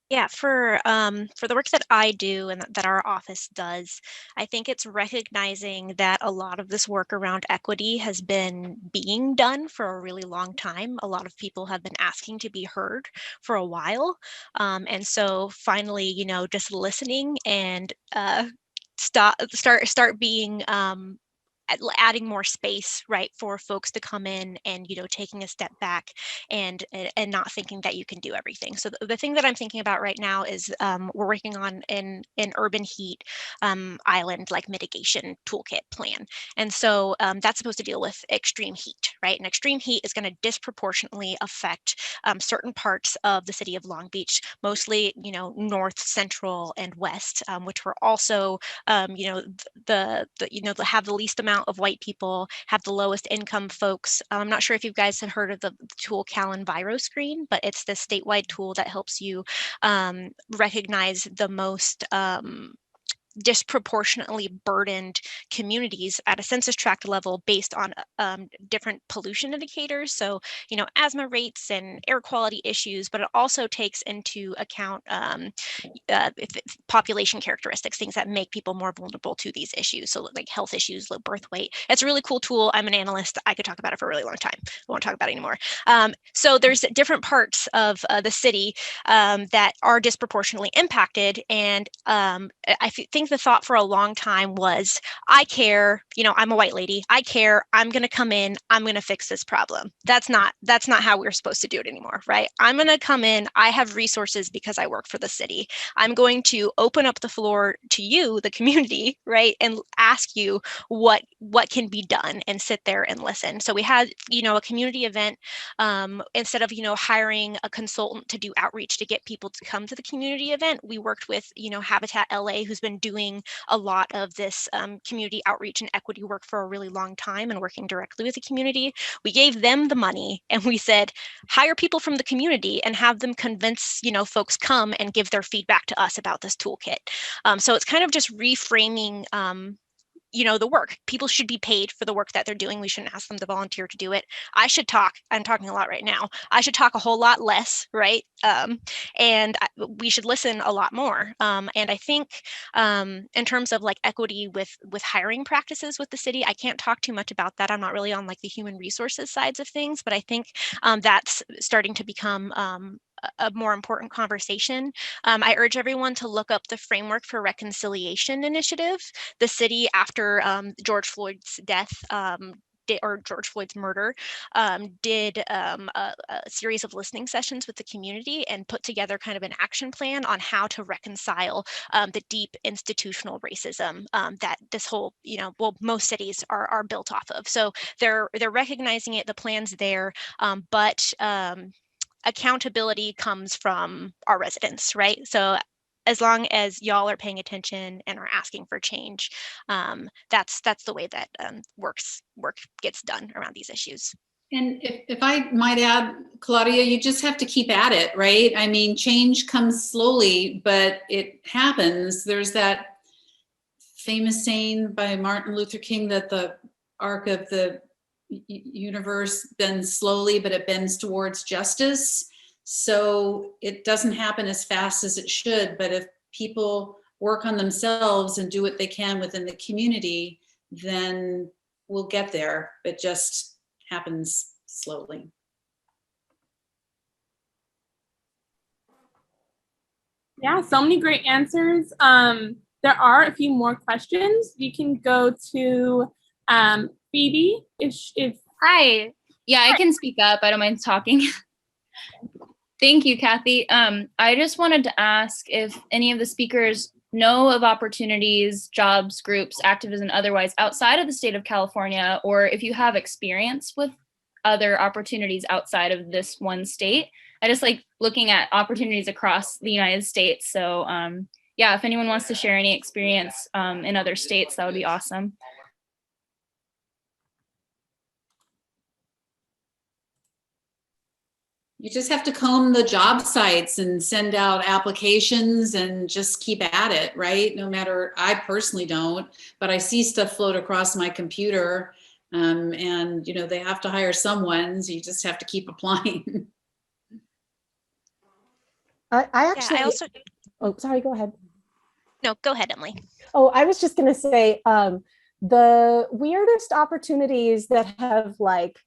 Yeah, for the work that I do and that our office does, I think it's recognizing that a lot of this work around equity has been being done for a really long time. A lot of people have been asking to be heard for a while. And so finally, just listening and start being adding more space, right, for folks to come in and taking a step back and not thinking that you can do everything. So the thing that I'm thinking about right now is we're working on an urban heat island like mitigation toolkit plan, and so that's supposed to deal with extreme heat, right? And extreme heat is going to disproportionately affect certain parts of the city of Long Beach, mostly north, central, and west, which were also have the least amount of white people, have the lowest income folks. I'm not sure if you guys have heard of the tool CalEnviroscreen, but it's the statewide tool that helps you recognize the most disproportionately burdened communities at a census tract level based on different pollution indicators. So, asthma rates and air quality issues, but it also takes into account population characteristics, things that make people more vulnerable to these issues. So like health issues, low birth weight. It's a really cool tool. I'm an analyst. I could talk about it for a really long time. I won't talk about it anymore. So there's different parts of the city that are disproportionately impacted. And I think think the thought for a long time was, I care, I'm a white lady, I care, I'm going to come in, I'm going to fix this problem. That's not how we're supposed to do it anymore, right? I'm going to come in, I have resources because I work for the city. I'm going to open up the floor to you, the community, right? And ask you what can be done, and sit there and listen. So we had, a community event, instead of, hiring a consultant to do outreach to get people to come to the community event, we worked with, Habitat LA, who's been doing a lot of this community outreach and equity work for a really long time and working directly with the community. We gave them the money and we said, hire people from the community and have them convince, folks come and give their feedback to us about this toolkit. So it's kind of just reframing the work. People should be paid for the work that they're doing. We shouldn't ask them to volunteer to do it. I'm talking a lot right now. I should talk a whole lot less, right? And we should listen a lot more. And I think in terms of like equity with hiring practices with the city, I can't talk too much about that. I'm not really on like the human resources sides of things, but I think that's starting to become a more important conversation. I urge everyone to look up the Framework for Reconciliation Initiative. The city, after George Floyd's death, or George Floyd's murder, did a series of listening sessions with the community and put together kind of an action plan on how to reconcile the deep institutional racism that this whole, most cities are built off of. So they're recognizing it, the plan's there, but accountability comes from our residents, right? So as long as y'all are paying attention and are asking for change, that's the way that work gets done around these issues. And if I might add, Claudia, you just have to keep at it, right? I mean, change comes slowly, but it happens. There's that famous saying by Martin Luther King that the arc of the universe bends slowly, but it bends towards justice. So it doesn't happen as fast as it should, but if people work on themselves and do what they can within the community, then we'll get there. It just happens slowly. Yeah, so many great answers. There are a few more questions. You can go to Phoebe, if Hi. Yeah, I can speak up. I don't mind talking. Thank you, Kathy. I just wanted to ask if any of the speakers know of opportunities, jobs, groups, activism, otherwise, outside of the state of California, or if you have experience with other opportunities outside of this one state. I just like looking at opportunities across the United States. So yeah, if anyone wants to share any experience in other states, that would be awesome. You just have to comb the job sites and send out applications and just keep at it, right? No matter, I personally don't, but I see stuff float across my computer, and they have to hire someone, so you just have to keep applying. I actually, oh, sorry, go ahead. No, go ahead, Emily. Oh, I was just going to say, the weirdest opportunities that have like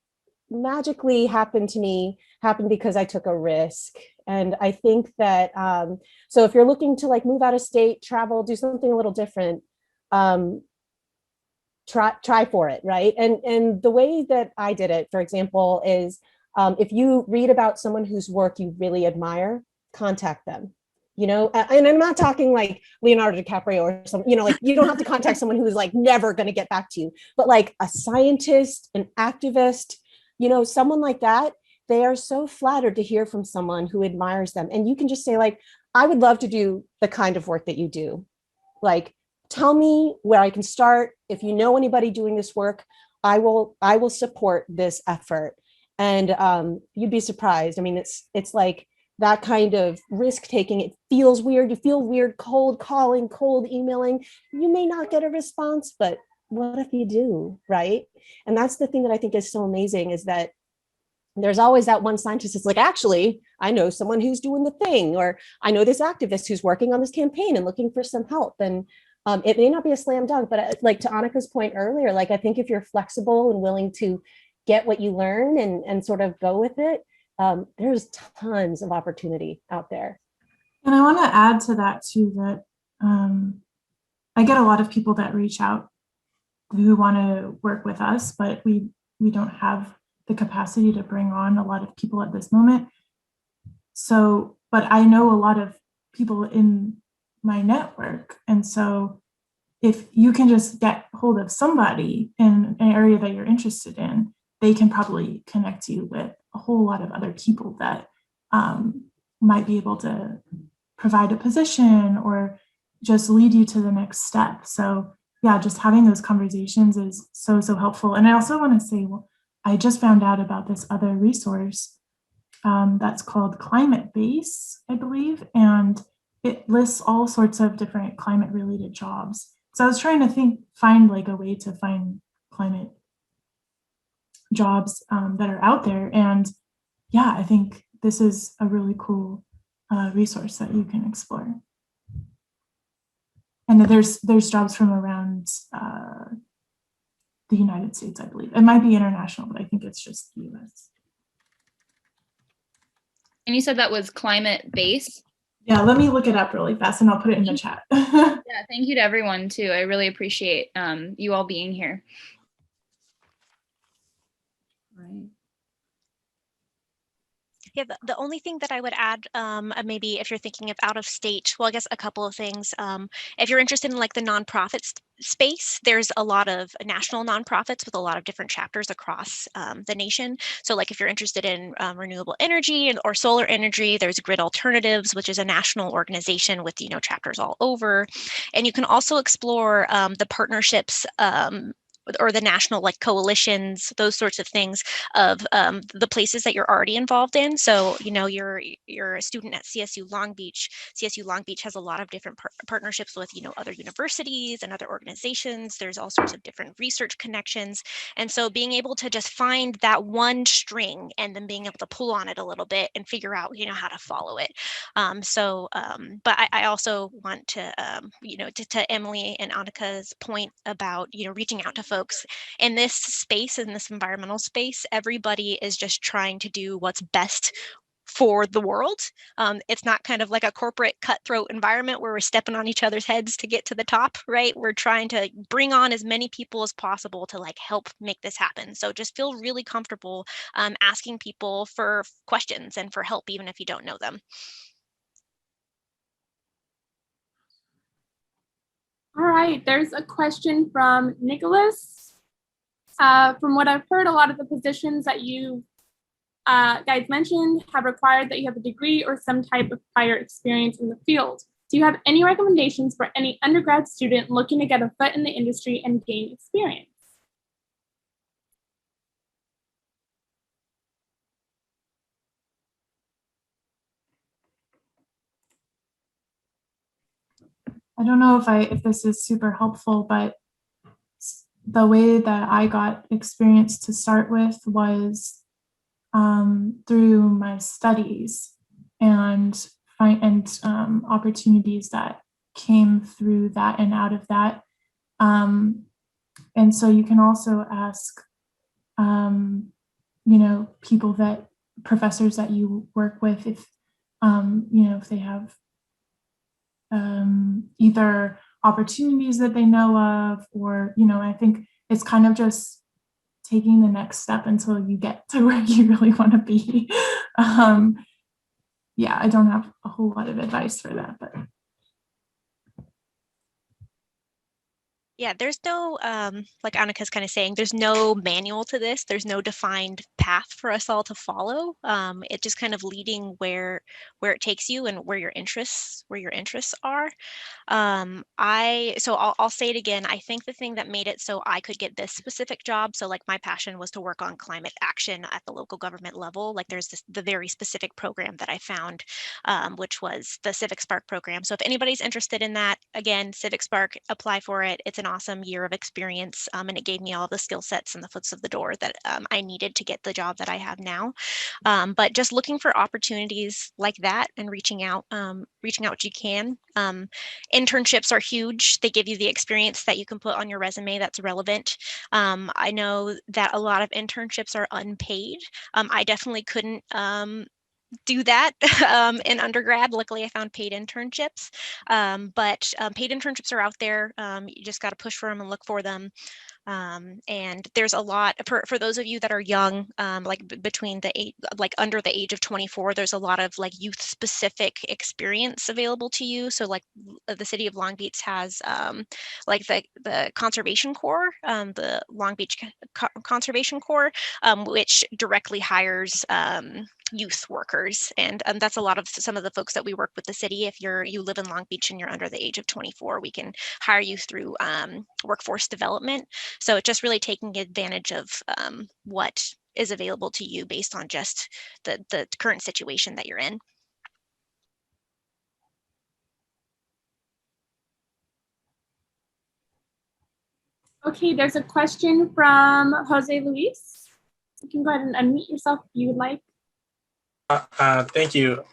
magically happened to me happened because I took a risk. And I think that, so if you're looking to like move out of state, travel, do something a little different, try for it, right? And the way that I did it, for example, is if you read about someone whose work you really admire, contact them. And I'm not talking like Leonardo DiCaprio or something, like you don't have to contact someone who's like never going to get back to you, but like a scientist, an activist, someone like that, they are so flattered to hear from someone who admires them. And you can just say like, I would love to do the kind of work that you do. Like, tell me where I can start. If you know anybody doing this work, I will support this effort. And you'd be surprised. I mean, it's like that kind of risk taking. It feels weird. You feel weird, cold calling, cold emailing. You may not get a response, but what if you do, right? And that's the thing that I think is so amazing, is that there's always that one scientist that's like, actually, I know someone who's doing the thing, or I know this activist who's working on this campaign and looking for some help. And it may not be a slam dunk, but like to Annika's point earlier, like I think if you're flexible and willing to get what you learn and sort of go with it, there's tons of opportunity out there. And I want to add to that too, that I get a lot of people that reach out who want to work with us, but we don't have the capacity to bring on a lot of people at this moment. So, but I know a lot of people in my network. And so if you can just get hold of somebody in an area that you're interested in, they can probably connect you with a whole lot of other people that might be able to provide a position or just lead you to the next step. So yeah, just having those conversations is so helpful. And I also want to say, well, I just found out about this other resource that's called Climate Base, I believe, and it lists all sorts of different climate related jobs. So I was trying to find like a way to find climate jobs that are out there. And yeah, I think this is a really cool resource that you can explore. And there's jobs from around the United States, I believe. It might be international, but I think it's just the US. And you said that was Climate Base? Yeah, let me look it up really fast and I'll put it in the chat. Yeah, thank you to everyone too. I really appreciate you all being here. Right. Yeah, the only thing that I would add, maybe if you're thinking of out of state, well, I guess a couple of things. If you're interested in like the nonprofit space, there's a lot of national nonprofits with a lot of different chapters across the nation. So like if you're interested in renewable energy or solar energy, there's Grid Alternatives, which is a national organization with, chapters all over. And you can also explore the partnerships or the national like coalitions, those sorts of things of the places that you're already involved in. So, you're a student at CSU Long Beach. CSU Long Beach has a lot of different partnerships with, other universities and other organizations. There's all sorts of different research connections. And so being able to just find that one string and then being able to pull on it a little bit and figure out, how to follow it. But I also want to, to Emily and Annika's point about, reaching out to folks in this space, in this environmental space. Everybody is just trying to do what's best for the world. It's not kind of like a corporate cutthroat environment where we're stepping on each other's heads to get to the top, right? We're trying to bring on as many people as possible to like help make this happen. So just feel really comfortable asking people for questions and for help, even if you don't know them. All right, there's a question from Nicholas. From what I've heard, a lot of the positions that you guys mentioned have required that you have a degree or some type of prior experience in the field. Do you have any recommendations for any undergrad student looking to get a foot in the industry and gain experience? I don't know if this is super helpful, but the way that I got experience to start with was through my studies and opportunities that came through that and out of that. And so you can also ask, people professors that you work with, if they have either opportunities that they know of, or, I think it's kind of just taking the next step until you get to where you really want to be. Yeah, I don't have a whole lot of advice for that, but. Yeah, there's no, like Annika's kind of saying, there's no manual to this. There's no defined path for us all to follow. It's just kind of leading where it takes you and where your interests are. I'll say it again. I think the thing that made it so I could get this specific job, so like my passion was to work on climate action at the local government level. Like there's the very specific program that I found, which was the Civic Spark program. So if anybody's interested in that, again, Civic Spark, apply for it. It's an awesome year of experience, and it gave me all the skill sets and the foots of the door that I needed to get the job that I have now. But just looking for opportunities like that and reaching out what you can. Internships are huge. They give you the experience that you can put on your resume that's relevant. I know that a lot of internships are unpaid. I definitely couldn't do that in undergrad. Luckily, I found paid internships, but paid internships are out there. You just got to push for them and look for them. And there's a lot for those of you that are young, like between the age, like under the age of 24, there's a lot of like youth specific experience available to you. So like the city of Long Beach has like the Conservation Corps, the Long Beach Conservation Corps, which directly hires youth workers, and that's a lot of some of the folks that we work with the city. If you live in Long Beach and you're under the age of 24, we can hire you through workforce development. So it's just really taking advantage of what is available to you based on just the current situation that you're in. Okay, there's a question from Jose Luis. You can go ahead and unmute yourself if you would like. Thank you.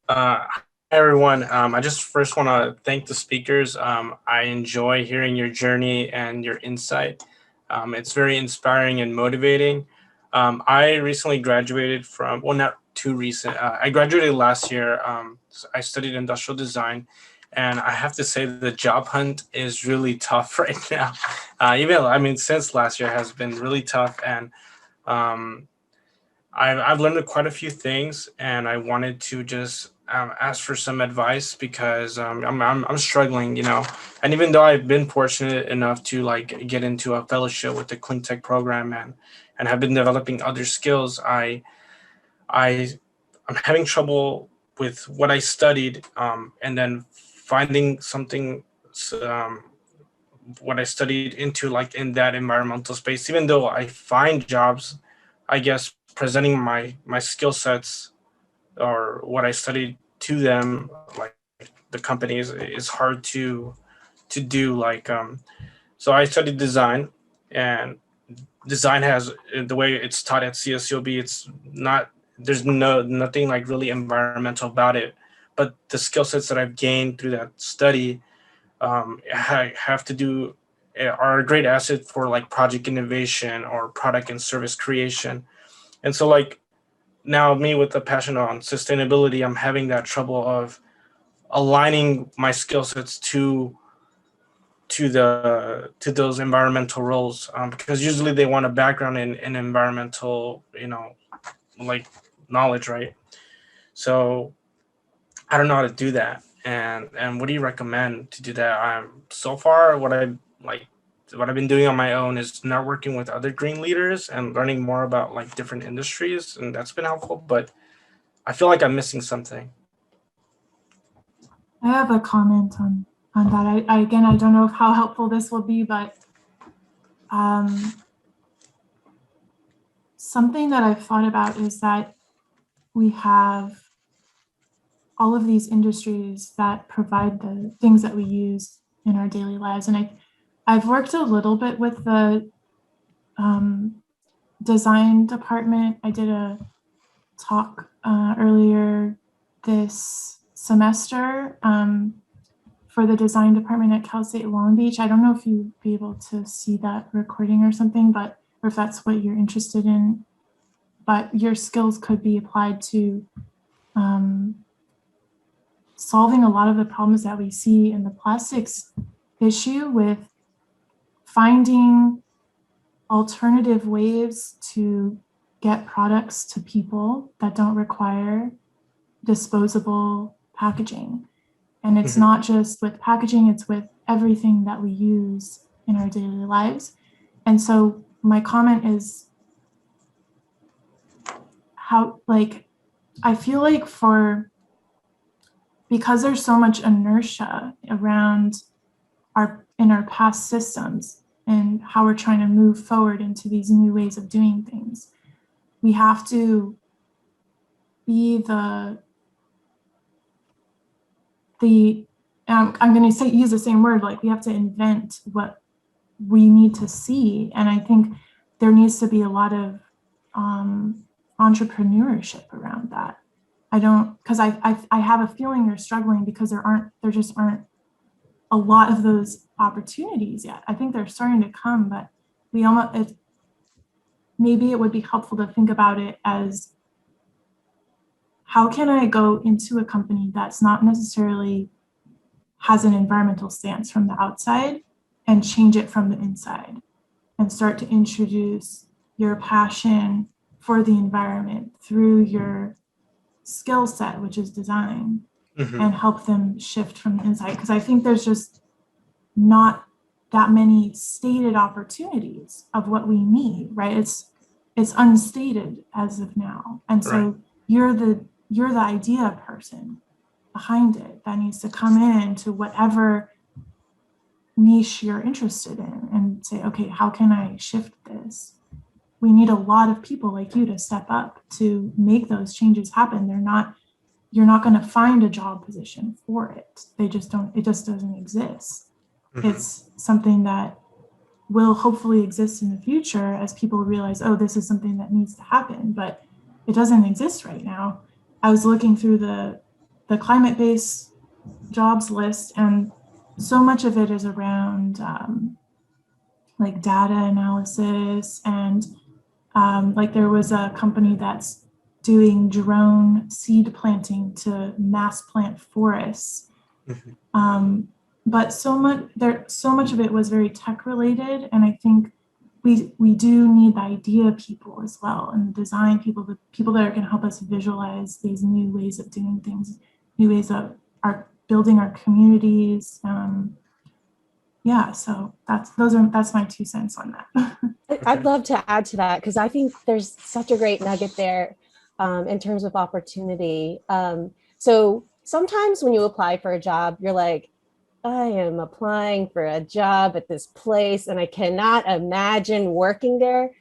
Hi, everyone. I just first want to thank the speakers. I enjoy hearing your journey and your insight. It's very inspiring and motivating. I recently graduated from, well, not too recent. I graduated last year. I studied industrial design, and I have to say the job hunt is really tough right now. Since last year has been really tough, and I've learned quite a few things, and I wanted to just ask for some advice because I'm struggling, and even though I've been fortunate enough to like get into a fellowship with the Clean Tech program and have been developing other skills, I'm having trouble with what I studied, and then finding something what I studied into like in that environmental space. Even though I find jobs, I guess presenting my skill sets or what I studied to them, like the companies, is hard to do. So I studied design, and design has the way it's taught at CSULB. It's not there's nothing like really environmental about it, but the skill sets that I've gained through that study have to do are a great asset for like project innovation or product and service creation. And so like now me with the passion on sustainability, I'm having that trouble of aligning my skill sets to those environmental roles, because usually they want a background in environmental, like knowledge, right? So I don't know how to do that. And what do you recommend to do that? So far what I've been doing on my own is networking with other green leaders and learning more about like different industries, and that's been helpful, but I feel like I'm missing something. I have a comment on that. I again, I don't know how helpful this will be, but something that I've thought about is that we have all of these industries that provide the things that we use in our daily lives. And I've worked a little bit with the design department. I did a talk earlier this semester for the design department at Cal State Long Beach. I don't know if you'd be able to see that recording or something, or if that's what you're interested in, but your skills could be applied to solving a lot of the problems that we see in the plastics issue, with finding alternative ways to get products to people that don't require disposable packaging. And it's not just with packaging, it's with everything that we use in our daily lives. And so my comment is how, like, I feel like because there's so much inertia around in our past systems and how we're trying to move forward into these new ways of doing things, we have to be I'm going to use the same word, like we have to invent what we need to see. And I think there needs to be a lot of entrepreneurship around that. Because I have a feeling you're struggling because there just aren't a lot of those opportunities yet. I think they're starting to come, but maybe it would be helpful to think about it as how can I go into a company that's not necessarily has an environmental stance from the outside and change it from the inside and start to introduce your passion for the environment through your skill set, which is design, and help them shift from the inside. Because I think there's just not that many stated opportunities of what we need, right? It's unstated as of now. And so Right. you're the idea person behind it that needs to come in to whatever niche you're interested in and say, okay, how can I shift this? We need a lot of people like you to step up to make those changes happen. You're not going to find a job position for it. It just doesn't exist. It's something that will hopefully exist in the future as people realize, oh, this is something that needs to happen, but it doesn't exist right now. I was looking through the climate-based jobs list, and so much of it is around like data analysis, and like there was a company that's doing drone seed planting to mass plant forests. But so much of it was very tech related, and I think we do need the idea people as well, and the design people, the people that are going to help us visualize these new ways of doing things, new ways of building our communities. Yeah, so that's my 2 cents on that. I'd love to add to that because I think there's such a great nugget there in terms of opportunity. So sometimes when you apply for a job, you're like, I am applying for a job at this place and I cannot imagine working there.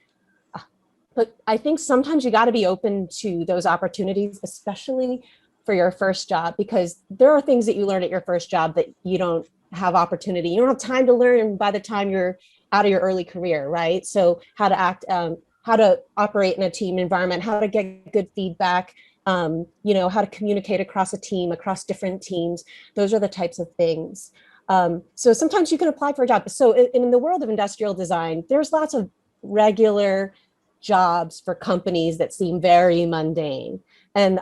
But I think sometimes you got to be open to those opportunities, especially for your first job, because there are things that you learn at your first job that you don't have opportunity. You don't have time to learn by the time you're out of your early career, right? So how to act, how to operate in a team environment, how to get good feedback, how to communicate across a team, across different teams. Those are the types of things. So sometimes you can apply for a job. So in the world of industrial design, there's lots of regular jobs for companies that seem very mundane. And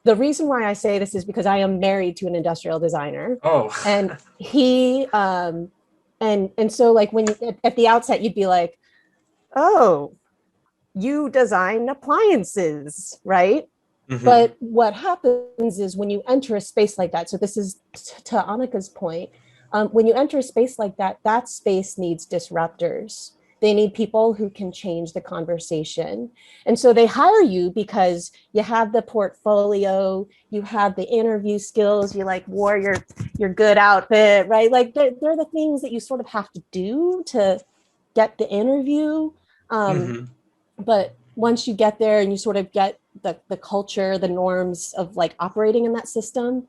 the reason why I say this is because I am married to an industrial designer. Oh. And he, and so like when you, at the outset, you'd be like, oh, you design appliances, right? But what happens is when you enter a space like that, so this is to Annika's point, when you enter a space like that, that space needs disruptors. They need people who can change the conversation. And so they hire you because you have the portfolio, you have the interview skills, you like wore your good outfit, right? Like they're the things that you sort of have to do to get the interview. But once you get there and you sort of get the culture, the norms of like operating in that system,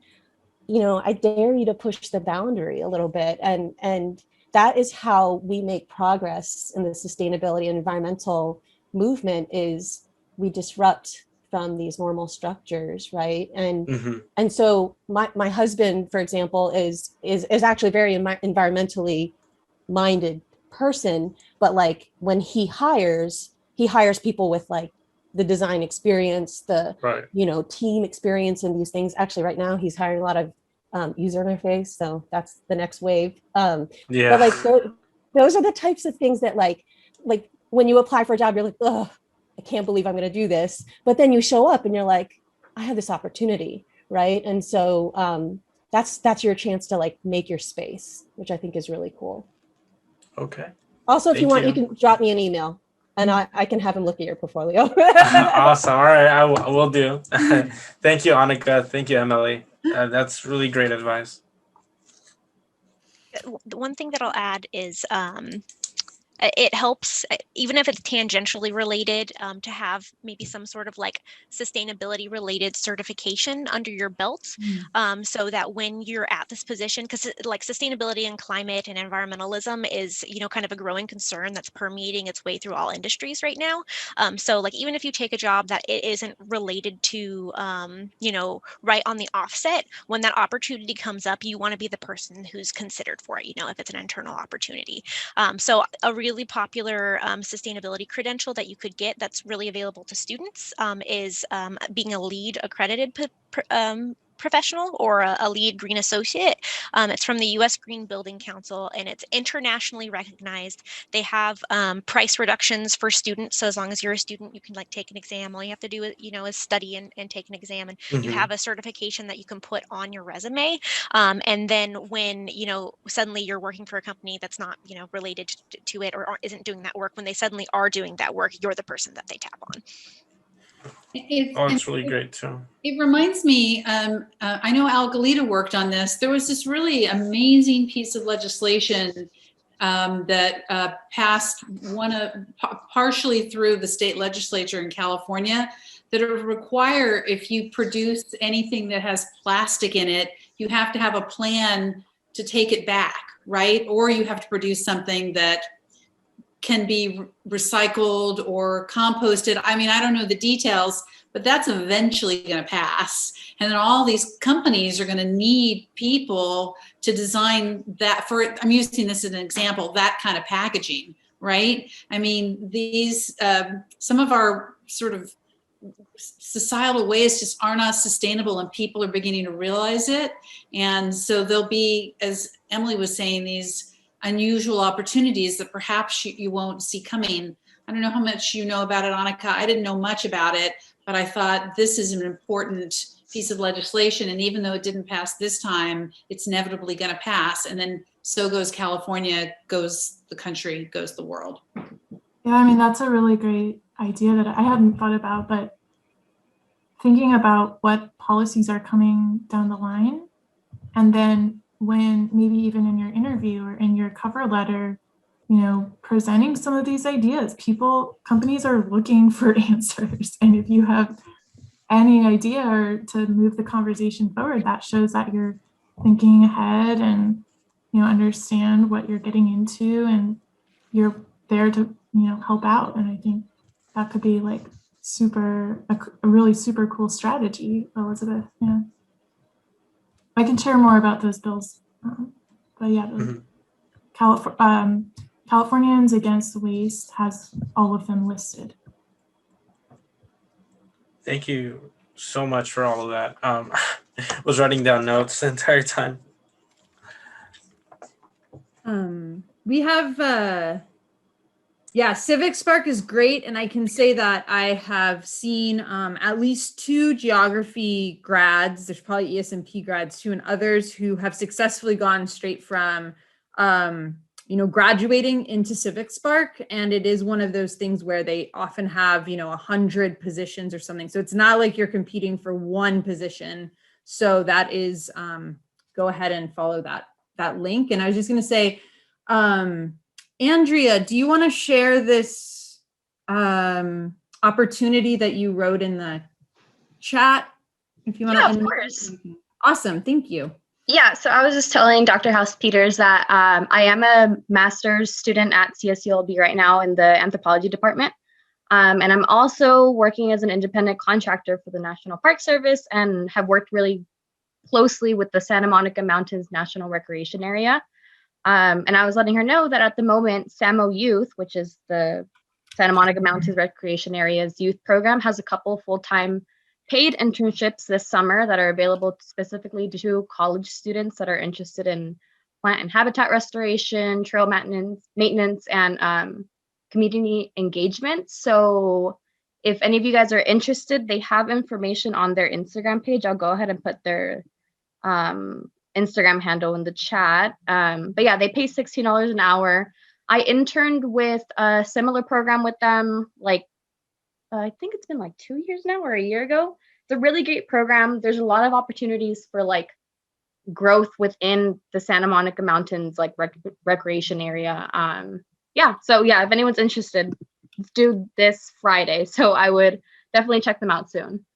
I dare you to push the boundary a little bit. And that is how we make progress in the sustainability and environmental movement is we disrupt from these normal structures, right? And so my husband, for example, is actually a very environmentally minded person, but like when he hires people with like the design experience, the team experience in these things. Actually, right now he's hiring a lot of user interface, so that's the next wave. But like those are the types of things that like when you apply for a job, you're like, oh, I can't believe I'm going to do this. But then you show up and you're like, I have this opportunity, right? And so that's your chance to like make your space, which I think is really cool. Okay. Also, if you want, you can drop me an email. And I can have him look at your portfolio. Awesome. All right. I will do. Thank you, Annika. Thank you, Emily. That's really great advice. The one thing that I'll add is it helps, even if it's tangentially related, to have maybe some sort of like sustainability related certification under your belt, so that when you're at this position, because like sustainability and climate and environmentalism is, kind of a growing concern that's permeating its way through all industries right now. So like even if you take a job that it isn't related to, right on the offset, when that opportunity comes up, you want to be the person who's considered for it, if it's an internal opportunity. So a really really popular sustainability credential that you could get that's really available to students is being a LEED accredited professional or a LEED Green Associate. It's from the U.S. Green Building Council, and it's internationally recognized. They have price reductions for students. So as long as you're a student, you can like take an exam. All you have to do is, is study and take an exam, and you have a certification that you can put on your resume. And then when, suddenly you're working for a company that's not, related to it or isn't doing that work, when they suddenly are doing that work, you're the person that they tap on. It's really great too. It reminds me, I know Algolita worked on this. There was this really amazing piece of legislation that passed partially through the state legislature in California that would require, if you produce anything that has plastic in it, you have to have a plan to take it back, right? Or you have to produce something that can be recycled or composted. I mean, I don't know the details, but that's eventually going to pass. And then all these companies are going to need people to design that for, I'm using this as an example, that kind of packaging, right? I mean, these, some of our sort of societal ways just are not sustainable, and people are beginning to realize it. And so there'll be, as Emily was saying, these unusual opportunities that perhaps you won't see coming. I don't know how much you know about it, Annika. I didn't know much about it, but I thought this is an important piece of legislation. And even though it didn't pass this time, it's inevitably going to pass. And then so goes California, goes the country, goes the world. Yeah, I mean, that's a really great idea that I hadn't thought about, but thinking about what policies are coming down the line, and then when maybe even in your interview or in your cover letter, presenting some of these ideas, companies are looking for answers. And if you have any idea or to move the conversation forward, that shows that you're thinking ahead and, understand what you're getting into, and you're there to, help out. And I think that could be like a really super cool strategy, Elizabeth. Yeah. I can share more about those bills, but yeah, Californians Against Waste has all of them listed. Thank you so much for all of that. Was writing down notes the entire time. We have, Civic Spark is great. And I can say that I have seen at least 2 geography grads, there's probably ESMP grads too, and others who have successfully gone straight from, graduating into Civic Spark. And it is one of those things where they often have, 100 positions or something. So it's not like you're competing for one position. So that is, go ahead and follow that link. And I was just going to say, Andrea, do you want to share this opportunity that you wrote in the chat? If you want to. Yeah, of course. Awesome. Thank you. Yeah, so I was just telling Dr. House-Peters that I am a master's student at CSULB right now in the anthropology department. And I'm also working as an independent contractor for the National Park Service, and have worked really closely with the Santa Monica Mountains National Recreation Area. And I was letting her know that at the moment, SAMO Youth, which is the Santa Monica Mountains Recreation Area's youth program, has a couple full-time paid internships this summer that are available specifically to college students that are interested in plant and habitat restoration, trail maintenance, and community engagement. So if any of you guys are interested, they have information on their Instagram page. I'll go ahead and put their Instagram handle in the chat. But yeah, they pay $16 an hour. I interned with a similar program with them, like, I think it's been like 2 years now or a year ago. It's a really great program. There's a lot of opportunities for like growth within the Santa Monica Mountains, like recreation area. So yeah, if anyone's interested, it's due this Friday. So I would definitely check them out soon.